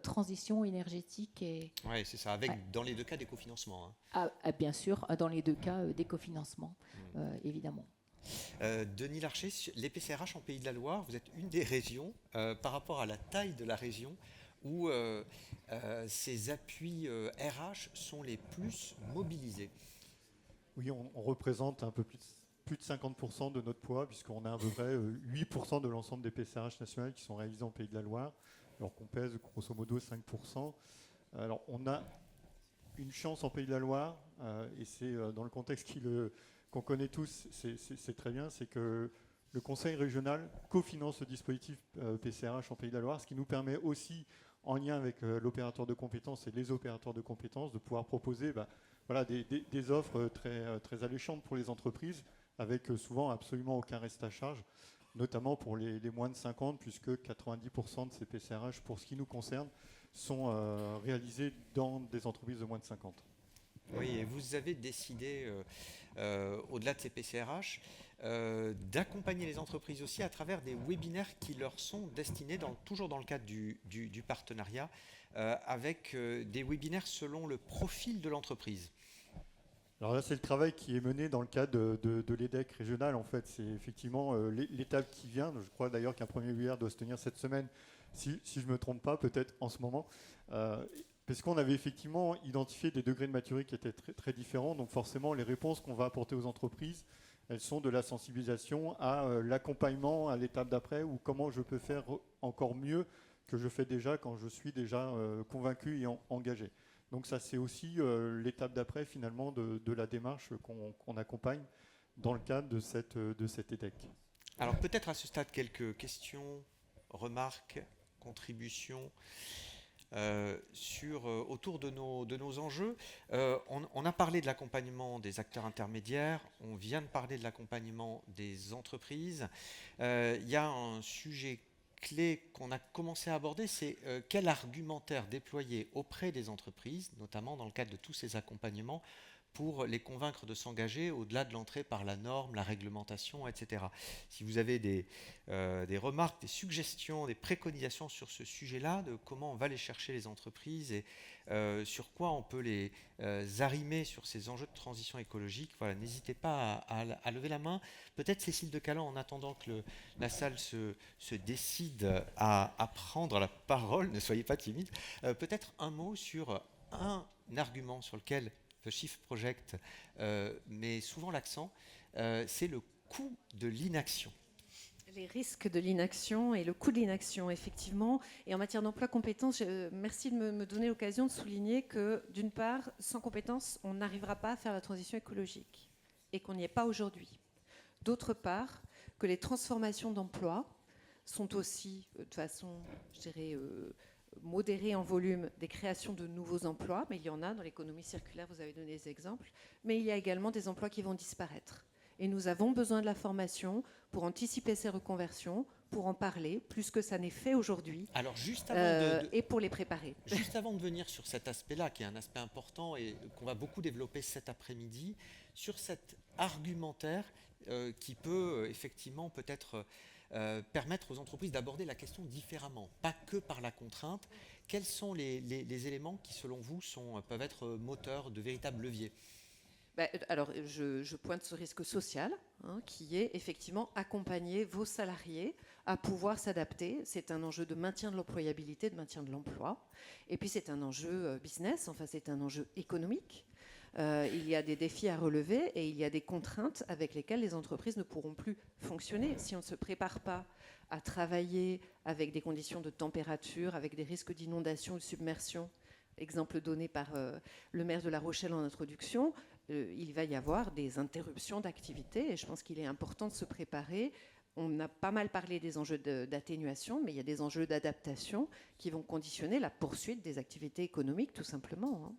transition énergétique. Oui, c'est ça, avec dans les 2 cas des cofinancements. Hein. Bien sûr, dans les 2 cas des cofinancements, évidemment. Denis Larcher, les PCRH en Pays de la Loire, vous êtes une des régions, par rapport à la taille de la région, où ces appuis RH sont les plus mobilisés. Oui, on représente un peu plus de 50% de notre poids, puisqu'on a à peu près 8% de l'ensemble des PCRH nationales qui sont réalisés en Pays de la Loire, alors qu'on pèse grosso modo 5%. Alors on a une chance en Pays de la Loire, et c'est dans le contexte qu'on connaît tous, c'est très bien, c'est que le Conseil régional cofinance ce dispositif PCRH en Pays de la Loire, ce qui nous permet aussi, en lien avec l'opérateur de compétences et les opérateurs de compétences, de pouvoir proposer des offres très alléchantes pour les entreprises, avec souvent absolument aucun reste à charge, notamment pour les moins de 50, puisque 90% de ces PCRH, pour ce qui nous concerne, sont réalisés dans des entreprises de moins de 50. Oui, et vous avez décidé, au-delà de ces PCRH, d'accompagner les entreprises aussi à travers des webinaires qui leur sont destinés, toujours dans le cadre du partenariat, avec des webinaires selon le profil de l'entreprise. Alors là, c'est le travail qui est mené dans le cadre de l'EDEC régional. En fait, c'est effectivement l'étape qui vient. Je crois d'ailleurs qu'un premier webinaire doit se tenir cette semaine, si je ne me trompe pas, peut-être en ce moment. Parce qu'on avait effectivement identifié des degrés de maturité qui étaient très, très différents. Donc forcément, les réponses qu'on va apporter aux entreprises, elles sont de la sensibilisation à l'accompagnement à l'étape d'après, ou comment je peux faire encore mieux que je fais déjà quand je suis déjà convaincu et engagé. Donc ça, c'est aussi l'étape d'après, finalement, de la démarche qu'on accompagne dans le cadre de cette EDEC. Alors peut-être à ce stade, quelques questions, remarques, contributions autour de nos enjeux. On a parlé de l'accompagnement des acteurs intermédiaires, on vient de parler de l'accompagnement des entreprises. Il y a un sujet clé qu'on a commencé à aborder, c'est quel argumentaire déployer auprès des entreprises, notamment dans le cadre de tous ces accompagnements, pour les convaincre de s'engager au-delà de l'entrée par la norme, la réglementation, etc. Si vous avez des remarques, des suggestions, des préconisations sur ce sujet-là, de comment on va aller chercher les entreprises et sur quoi on peut les arrimer sur ces enjeux de transition écologique, voilà, n'hésitez pas à lever la main. Peut-être Cécile de Calan, en attendant que la salle se décide à prendre la parole, ne soyez pas timide, peut-être un mot sur un argument sur lequel The Shift Project met souvent l'accent, c'est le coût de l'inaction. Les risques de l'inaction et le coût de l'inaction, effectivement. Et en matière d'emploi compétences, merci de me donner l'occasion de souligner que, d'une part, sans compétences, on n'arrivera pas à faire la transition écologique et qu'on n'y est pas aujourd'hui. D'autre part, que les transformations d'emploi sont aussi, de façon, je dirais, modérée en volume, des créations de nouveaux emplois, mais il y en a dans l'économie circulaire, vous avez donné des exemples, mais il y a également des emplois qui vont disparaître. Et nous avons besoin de la formation pour anticiper ces reconversions, pour en parler, plus que ça n'est fait aujourd'hui, et pour les préparer. Juste avant de venir sur cet aspect-là, qui est un aspect important et qu'on va beaucoup développer cet après-midi, sur cet argumentaire qui peut effectivement peut-être permettre aux entreprises d'aborder la question différemment, pas que par la contrainte. Quels sont les éléments qui, selon vous, peuvent être moteurs de véritables leviers ? Alors, je pointe ce risque social, qui est effectivement accompagner vos salariés à pouvoir s'adapter. C'est un enjeu de maintien de l'employabilité, de maintien de l'emploi. Et puis, c'est un enjeu business, enfin, c'est un enjeu économique. Il y a des défis à relever et il y a des contraintes avec lesquelles les entreprises ne pourront plus fonctionner si on ne se prépare pas à travailler avec des conditions de température, avec des risques d'inondation ou de submersion. Exemple donné par le maire de La Rochelle en introduction, il va y avoir des interruptions d'activité et je pense qu'il est important de se préparer. On a pas mal parlé des enjeux d'atténuation, mais il y a des enjeux d'adaptation qui vont conditionner la poursuite des activités économiques, tout simplement. Hein.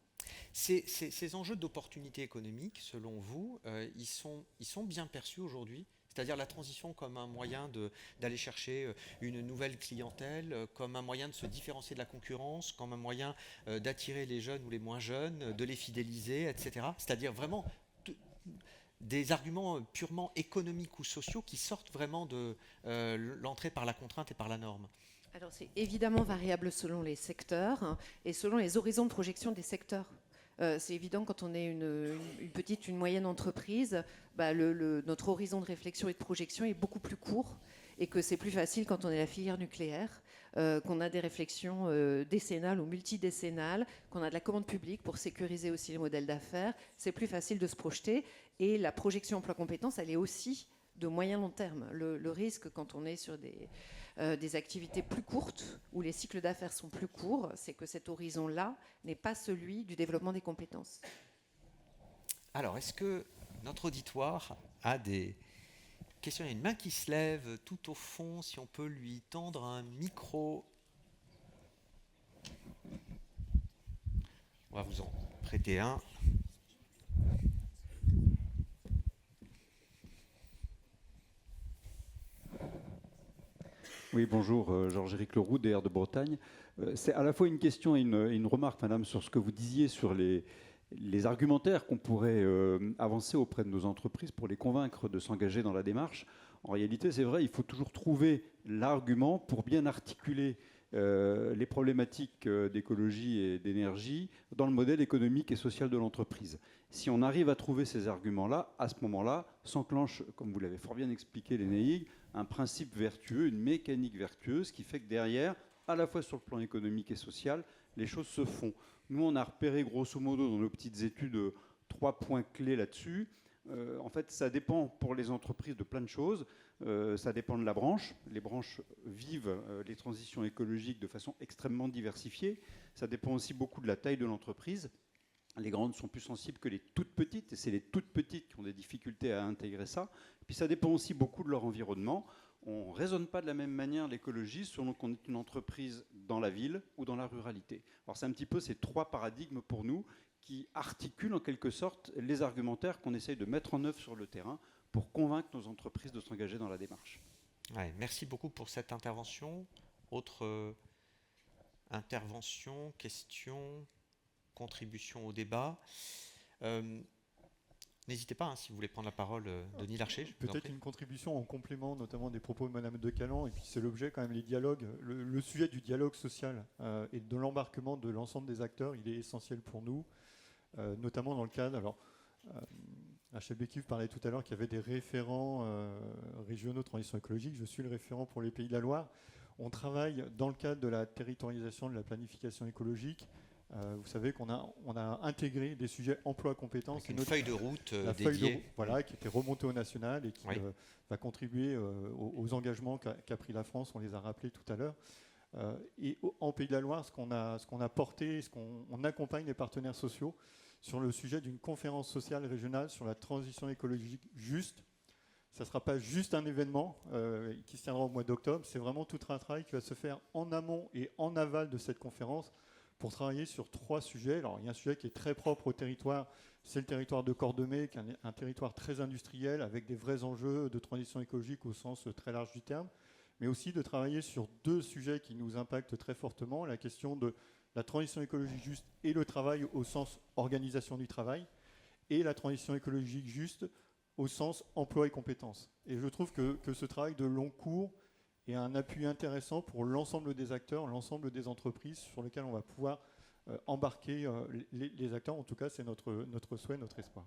Ces enjeux d'opportunité économique, selon vous, ils sont bien perçus aujourd'hui ? C'est-à-dire la transition comme un moyen d'aller chercher une nouvelle clientèle, comme un moyen de se différencier de la concurrence, comme un moyen d'attirer les jeunes ou les moins jeunes, de les fidéliser, etc. C'est-à-dire vraiment des arguments purement économiques ou sociaux qui sortent vraiment de l'entrée par la contrainte et par la norme. Alors c'est évidemment variable selon les secteurs hein, et selon les horizons de projection des secteurs. C'est évident quand on est une petite, une moyenne entreprise, notre horizon de réflexion et de projection est beaucoup plus court et que c'est plus facile quand on est la filière nucléaire, qu'on a des réflexions décennales ou multidécennales, qu'on a de la commande publique pour sécuriser aussi les modèles d'affaires. C'est plus facile de se projeter et la projection emploi-compétences, elle est aussi de moyen-long terme. Le risque quand on est sur des activités plus courtes, où les cycles d'affaires sont plus courts, c'est que cet horizon-là n'est pas celui du développement des compétences. Alors, est-ce que notre auditoire a des questions ? Il y a une main qui se lève tout au fond, si on peut lui tendre un micro. On va vous en prêter un. Oui, bonjour, Georges-Éric Leroux, DR de Bretagne. C'est à la fois une question et une remarque, madame, sur ce que vous disiez sur les argumentaires qu'on pourrait avancer auprès de nos entreprises pour les convaincre de s'engager dans la démarche. En réalité, c'est vrai, il faut toujours trouver l'argument pour bien articuler les problématiques d'écologie et d'énergie dans le modèle économique et social de l'entreprise. Si on arrive à trouver ces arguments-là, à ce moment-là, s'enclenche, comme vous l'avez fort bien expliqué, Lénaïg, un principe vertueux, une mécanique vertueuse qui fait que derrière, à la fois sur le plan économique et social, les choses se font. Nous, on a repéré grosso modo dans nos petites études 3 points clés là-dessus. En fait, ça dépend pour les entreprises de plein de choses. Ça dépend de la branche. Les branches vivent les transitions écologiques de façon extrêmement diversifiée. Ça dépend aussi beaucoup de la taille de l'entreprise. Les grandes sont plus sensibles que les toutes petites, et c'est les toutes petites qui ont des difficultés à intégrer ça. Puis ça dépend aussi beaucoup de leur environnement. On ne raisonne pas de la même manière l'écologie selon qu'on est une entreprise dans la ville ou dans la ruralité. Alors c'est un petit peu ces 3 paradigmes pour nous qui articulent en quelque sorte les argumentaires qu'on essaye de mettre en œuvre sur le terrain pour convaincre nos entreprises de s'engager dans la démarche. Ouais, merci beaucoup pour cette intervention. Autre intervention, question, contribution au débat. N'hésitez pas, si vous voulez prendre la parole, Denis Larcher. Peut-être une contribution en complément, notamment des propos de Mme Decaland, et puis c'est l'objet quand même, les dialogues. Le sujet du dialogue social et de l'embarquement de l'ensemble des acteurs, il est essentiel pour nous, notamment dans le cadre. Alors, H.L. Bécuve parlait tout à l'heure qu'il y avait des référents régionaux de transition écologique. Je suis le référent pour les Pays de la Loire. On travaille dans le cadre de la territorialisation de la planification écologique. Vous savez qu'on a intégré des sujets emploi-compétences. Avec une feuille de route dédiée. Voilà, qui était remontée au national et qui va contribuer aux engagements qu'a pris la France. On les a rappelés tout à l'heure. Et en Pays de la Loire, ce qu'on a porté, on accompagne les partenaires sociaux sur le sujet d'une conférence sociale régionale sur la transition écologique juste. Ça ne sera pas juste un événement qui se tiendra au mois d'octobre. C'est vraiment tout un travail qui va se faire en amont et en aval de cette conférence pour travailler sur 3 sujets. Alors, il y a un sujet qui est très propre au territoire, c'est le territoire de Cordemais, qui est un territoire très industriel, avec des vrais enjeux de transition écologique au sens très large du terme, mais aussi de travailler sur 2 sujets qui nous impactent très fortement, la question de la transition écologique juste et le travail au sens organisation du travail, et la transition écologique juste au sens emploi et compétences. Et je trouve que ce travail de long cours est un appui intéressant pour l'ensemble des acteurs, l'ensemble des entreprises sur lesquelles on va pouvoir embarquer les acteurs. En tout cas, c'est notre souhait, notre espoir.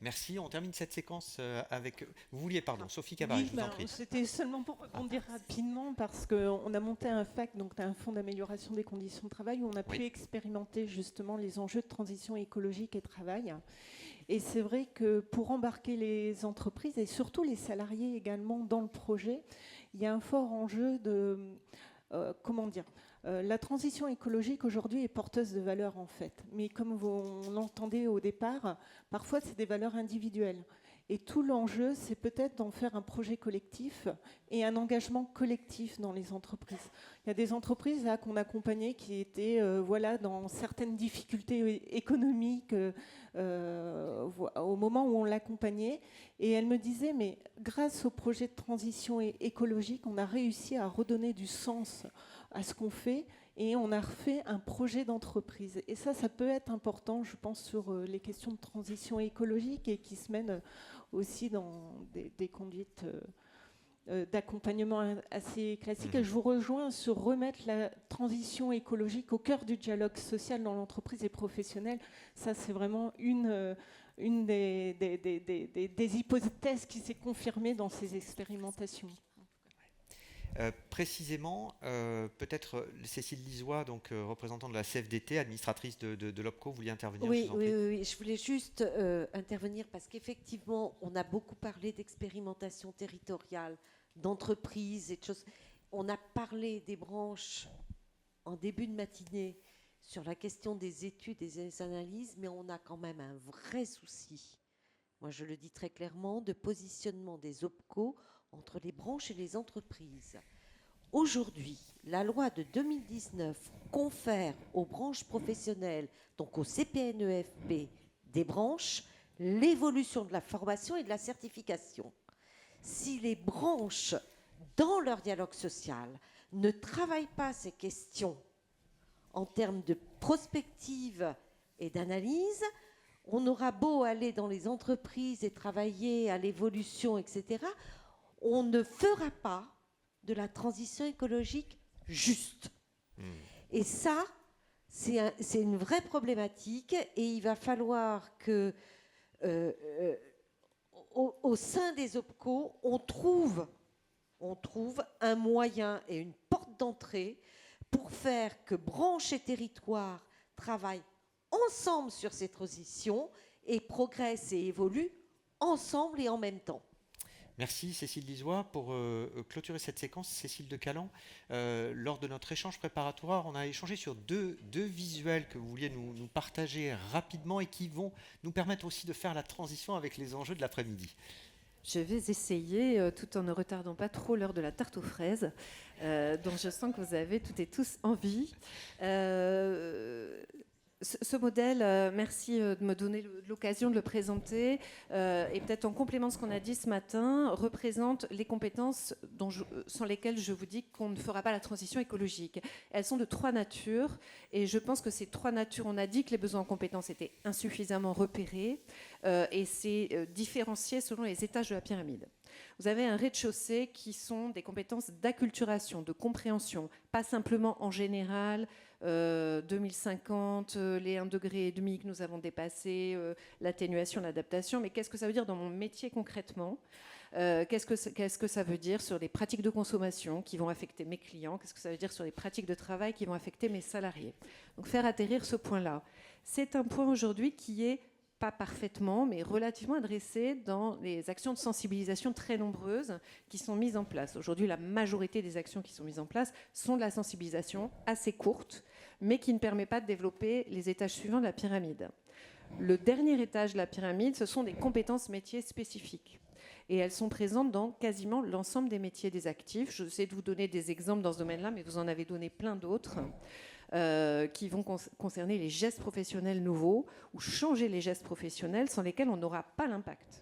Merci. On termine cette séquence avec... Vous vouliez, pardon, Sophie Cabaret, je vous en prie. C'était seulement pour rebondir rapidement parce qu'on a monté un FAC, donc un fonds d'amélioration des conditions de travail, où on a pu expérimenter justement les enjeux de transition écologique et travail. Et c'est vrai que pour embarquer les entreprises et surtout les salariés également dans le projet, il y a un fort enjeu de... comment dire ? La transition écologique aujourd'hui est porteuse de valeurs en fait, mais comme on l'entendait au départ, parfois c'est des valeurs individuelles. Et tout l'enjeu, c'est peut-être d'en faire un projet collectif et un engagement collectif dans les entreprises. Il y a des entreprises là qu'on accompagnait qui étaient dans certaines difficultés économiques au moment où on l'accompagnait. Et elles me disaient, mais grâce au projet de transition écologique, on a réussi à redonner du sens à ce qu'on fait et on a refait un projet d'entreprise. Et ça peut être important, je pense, sur les questions de transition écologique et qui se mènent aussi dans des conduites d'accompagnement assez classiques. Et je vous rejoins sur remettre la transition écologique au cœur du dialogue social dans l'entreprise et professionnelle. Ça, c'est vraiment une des hypothèses qui s'est confirmée dans ces expérimentations. Précisément, peut-être Cécile Lisois, donc représentant de la CFDT, administratrice de l'OPCO, vous vouliez intervenir? Oui, je voulais juste intervenir parce qu'effectivement, on a beaucoup parlé d'expérimentation territoriale, d'entreprises et de choses. On a parlé des branches en début de matinée sur la question des études et des analyses, mais on a quand même un vrai souci, moi je le dis très clairement, de positionnement des OPCO entre les branches et les entreprises. Aujourd'hui, la loi de 2019 confère aux branches professionnelles, donc au CPNEFP des branches, l'évolution de la formation et de la certification. Si les branches, dans leur dialogue social, ne travaillent pas ces questions en termes de prospective et d'analyse, on aura beau aller dans les entreprises et travailler à l'évolution, etc., on ne fera pas de la transition écologique juste. Et ça, c'est une vraie problématique et il va falloir que, au sein des OPCO, on trouve un moyen et une porte d'entrée pour faire que branches et territoires travaillent ensemble sur ces transitions et progressent et évoluent ensemble et en même temps. Merci Cécile Lisois. Pour clôturer cette séquence, Cécile de Calan, lors de notre échange préparatoire, on a échangé sur deux visuels que vous vouliez nous partager rapidement et qui vont nous permettre aussi de faire la transition avec les enjeux de l'après-midi. Je vais essayer, tout en ne retardant pas trop l'heure de la tarte aux fraises, dont je sens que vous avez toutes et tous envie. Ce modèle, merci de me donner l'occasion de le présenter, et peut-être en complément de ce qu'on a dit ce matin, représente les compétences sans lesquelles je vous dis qu'on ne fera pas la transition écologique. Elles sont de trois natures, et je pense que ces trois natures, on a dit que les besoins en compétences étaient insuffisamment repérés, et c'est différencié selon les étages de la pyramide. Vous avez un rez-de-chaussée qui sont des compétences d'acculturation, de compréhension, pas simplement en général, 2050, les 1,5 degrés que nous avons dépassés, l'atténuation, l'adaptation, mais qu'est-ce que ça veut dire dans mon métier concrètement ? Qu'est-ce que ça veut dire sur les pratiques de consommation qui vont affecter mes clients? Qu'est-ce que ça veut dire sur les pratiques de travail qui vont affecter mes salariés? Donc faire atterrir ce point-là. C'est un point aujourd'hui qui est pas parfaitement, mais relativement adressé dans les actions de sensibilisation très nombreuses qui sont mises en place. Aujourd'hui, la majorité des actions qui sont mises en place sont de la sensibilisation assez courte, mais qui ne permet pas de développer les étages suivants de la pyramide. Le dernier étage de la pyramide, ce sont des compétences métiers spécifiques. Et elles sont présentes dans quasiment l'ensemble des métiers des actifs. Je sais de vous donner des exemples dans ce domaine-là, mais vous en avez donné plein d'autres. Qui vont concerner les gestes professionnels nouveaux ou changer les gestes professionnels sans lesquels on n'aura pas l'impact.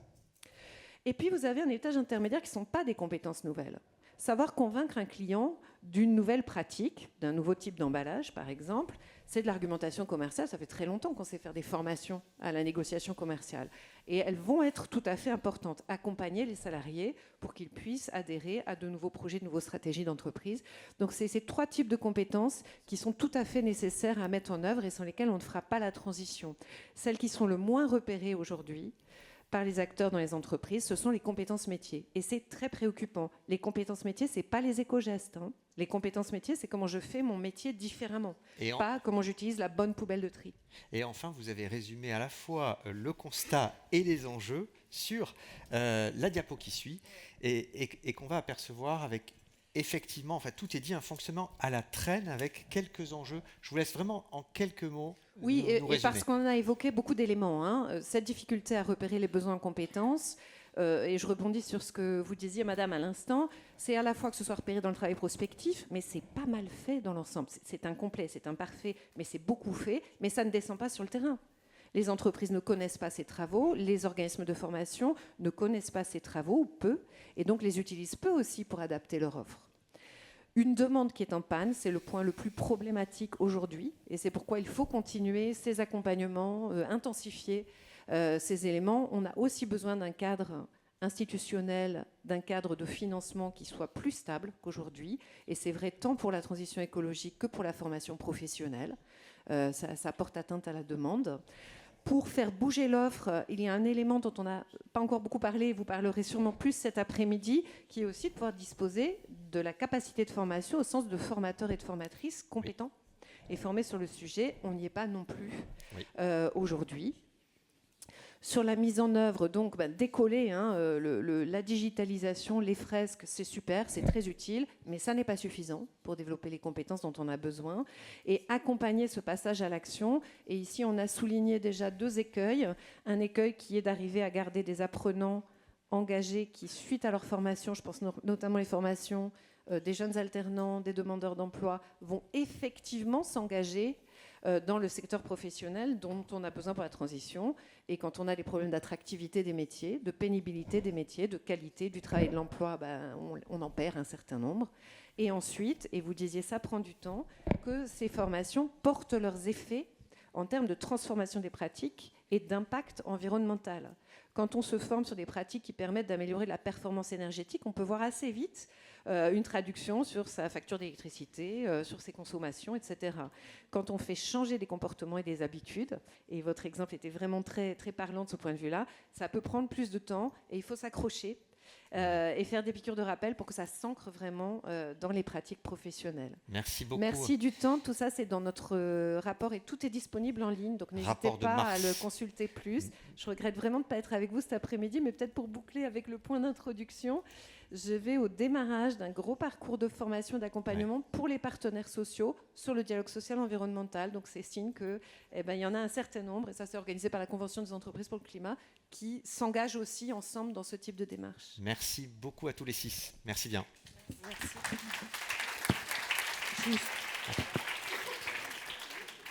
Et puis vous avez un étage intermédiaire qui ne sont pas des compétences nouvelles. Savoir convaincre un client d'une nouvelle pratique, d'un nouveau type d'emballage par exemple, c'est de l'argumentation commerciale. Ça fait très longtemps qu'on sait faire des formations à la négociation commerciale. Et elles vont être tout à fait importantes. Accompagner les salariés pour qu'ils puissent adhérer à de nouveaux projets, de nouvelles stratégies d'entreprise. Donc c'est ces 3 types de compétences qui sont tout à fait nécessaires à mettre en œuvre et sans lesquelles on ne fera pas la transition. Celles qui sont le moins repérées aujourd'hui par les acteurs dans les entreprises, ce sont les compétences métiers. Et c'est très préoccupant. Les compétences métiers, ce n'est pas les éco-gestes. Hein. Les compétences métiers, c'est comment je fais mon métier différemment, pas comment j'utilise la bonne poubelle de tri. Et enfin, vous avez résumé à la fois le constat et les enjeux sur la diapo qui suit et qu'on va apercevoir avec effectivement, enfin tout est dit, un fonctionnement à la traîne avec quelques enjeux. Je vous laisse vraiment en quelques mots. Oui, nous et résumer. parce qu'on a évoqué beaucoup d'éléments. Hein. Cette difficulté à repérer les besoins en compétences, et je rebondis sur ce que vous disiez, madame, à l'instant, c'est à la fois que ce soit repéré dans le travail prospectif, mais c'est pas mal fait dans l'ensemble. C'est incomplet, c'est imparfait, mais c'est beaucoup fait, mais ça ne descend pas sur le terrain. Les entreprises ne connaissent pas ces travaux, les organismes de formation ne connaissent pas ces travaux, ou peu, et donc les utilisent peu aussi pour adapter leur offre. Une demande qui est en panne, c'est le point le plus problématique aujourd'hui, et c'est pourquoi il faut continuer ces accompagnements, intensifier ces éléments. On a aussi besoin d'un cadre institutionnel, d'un cadre de financement qui soit plus stable qu'aujourd'hui, et c'est vrai tant pour la transition écologique que pour la formation professionnelle. Ça porte atteinte à la demande. Pour faire bouger l'offre, il y a un élément dont on n'a pas encore beaucoup parlé, vous parlerez sûrement plus cet après-midi, qui est aussi de pouvoir disposer de la capacité de formation au sens de formateurs et de formatrices compétents et formés sur le sujet. On n'y est pas non plus aujourd'hui. Sur la mise en œuvre, donc décoller la digitalisation, les fresques, c'est super, c'est très utile, mais ça n'est pas suffisant pour développer les compétences dont on a besoin et accompagner ce passage à l'action. Et ici, on a souligné déjà 2 écueils. Un écueil qui est d'arriver à garder des apprenants engagés qui, suite à leur formation, je pense notamment les formations des jeunes alternants, des demandeurs d'emploi, vont effectivement s'engager dans le secteur professionnel dont on a besoin pour la transition. Et quand on a des problèmes d'attractivité des métiers, de pénibilité des métiers, de qualité du travail et de l'emploi, on en perd un certain nombre. Et ensuite, et vous disiez ça prend du temps, que ces formations portent leurs effets en termes de transformation des pratiques et d'impact environnemental. Quand on se forme sur des pratiques qui permettent d'améliorer la performance énergétique, on peut voir assez vite une traduction sur sa facture d'électricité, sur ses consommations, etc. Quand on fait changer des comportements et des habitudes, et votre exemple était vraiment très, très parlant de ce point de vue-là, ça peut prendre plus de temps et il faut s'accrocher et faire des piqûres de rappel pour que ça s'ancre vraiment dans les pratiques professionnelles. Merci beaucoup. Merci du temps. Tout ça, c'est dans notre rapport et tout est disponible en ligne. Donc n'hésitez pas à le consulter plus. Je regrette vraiment de ne pas être avec vous cet après-midi, mais peut-être pour boucler avec le point d'introduction, je vais au démarrage d'un gros parcours de formation et d'accompagnement pour les partenaires sociaux sur le dialogue social environnemental. Donc c'est signe qu'il y en a un certain nombre, et ça c'est organisé par la Convention des entreprises pour le climat, qui s'engagent aussi ensemble dans ce type de démarche. Merci beaucoup à tous les 6. Merci bien. Merci.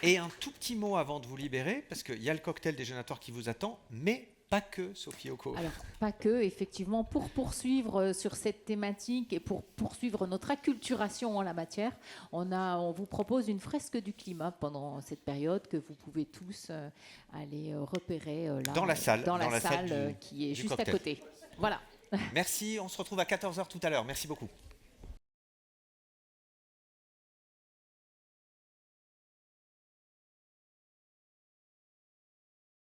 Et un tout petit mot avant de vous libérer, parce qu'il y a le cocktail déjeunatoire qui vous attend, mais pas que, Sophie Occo. Alors, pas que, effectivement, pour poursuivre sur cette thématique et pour poursuivre notre acculturation en la matière, on vous propose une fresque du climat pendant cette période que vous pouvez tous aller repérer là, dans la salle qui est juste cocktail. à côté. Voilà. Merci, on se retrouve à 14h tout à l'heure. Merci beaucoup.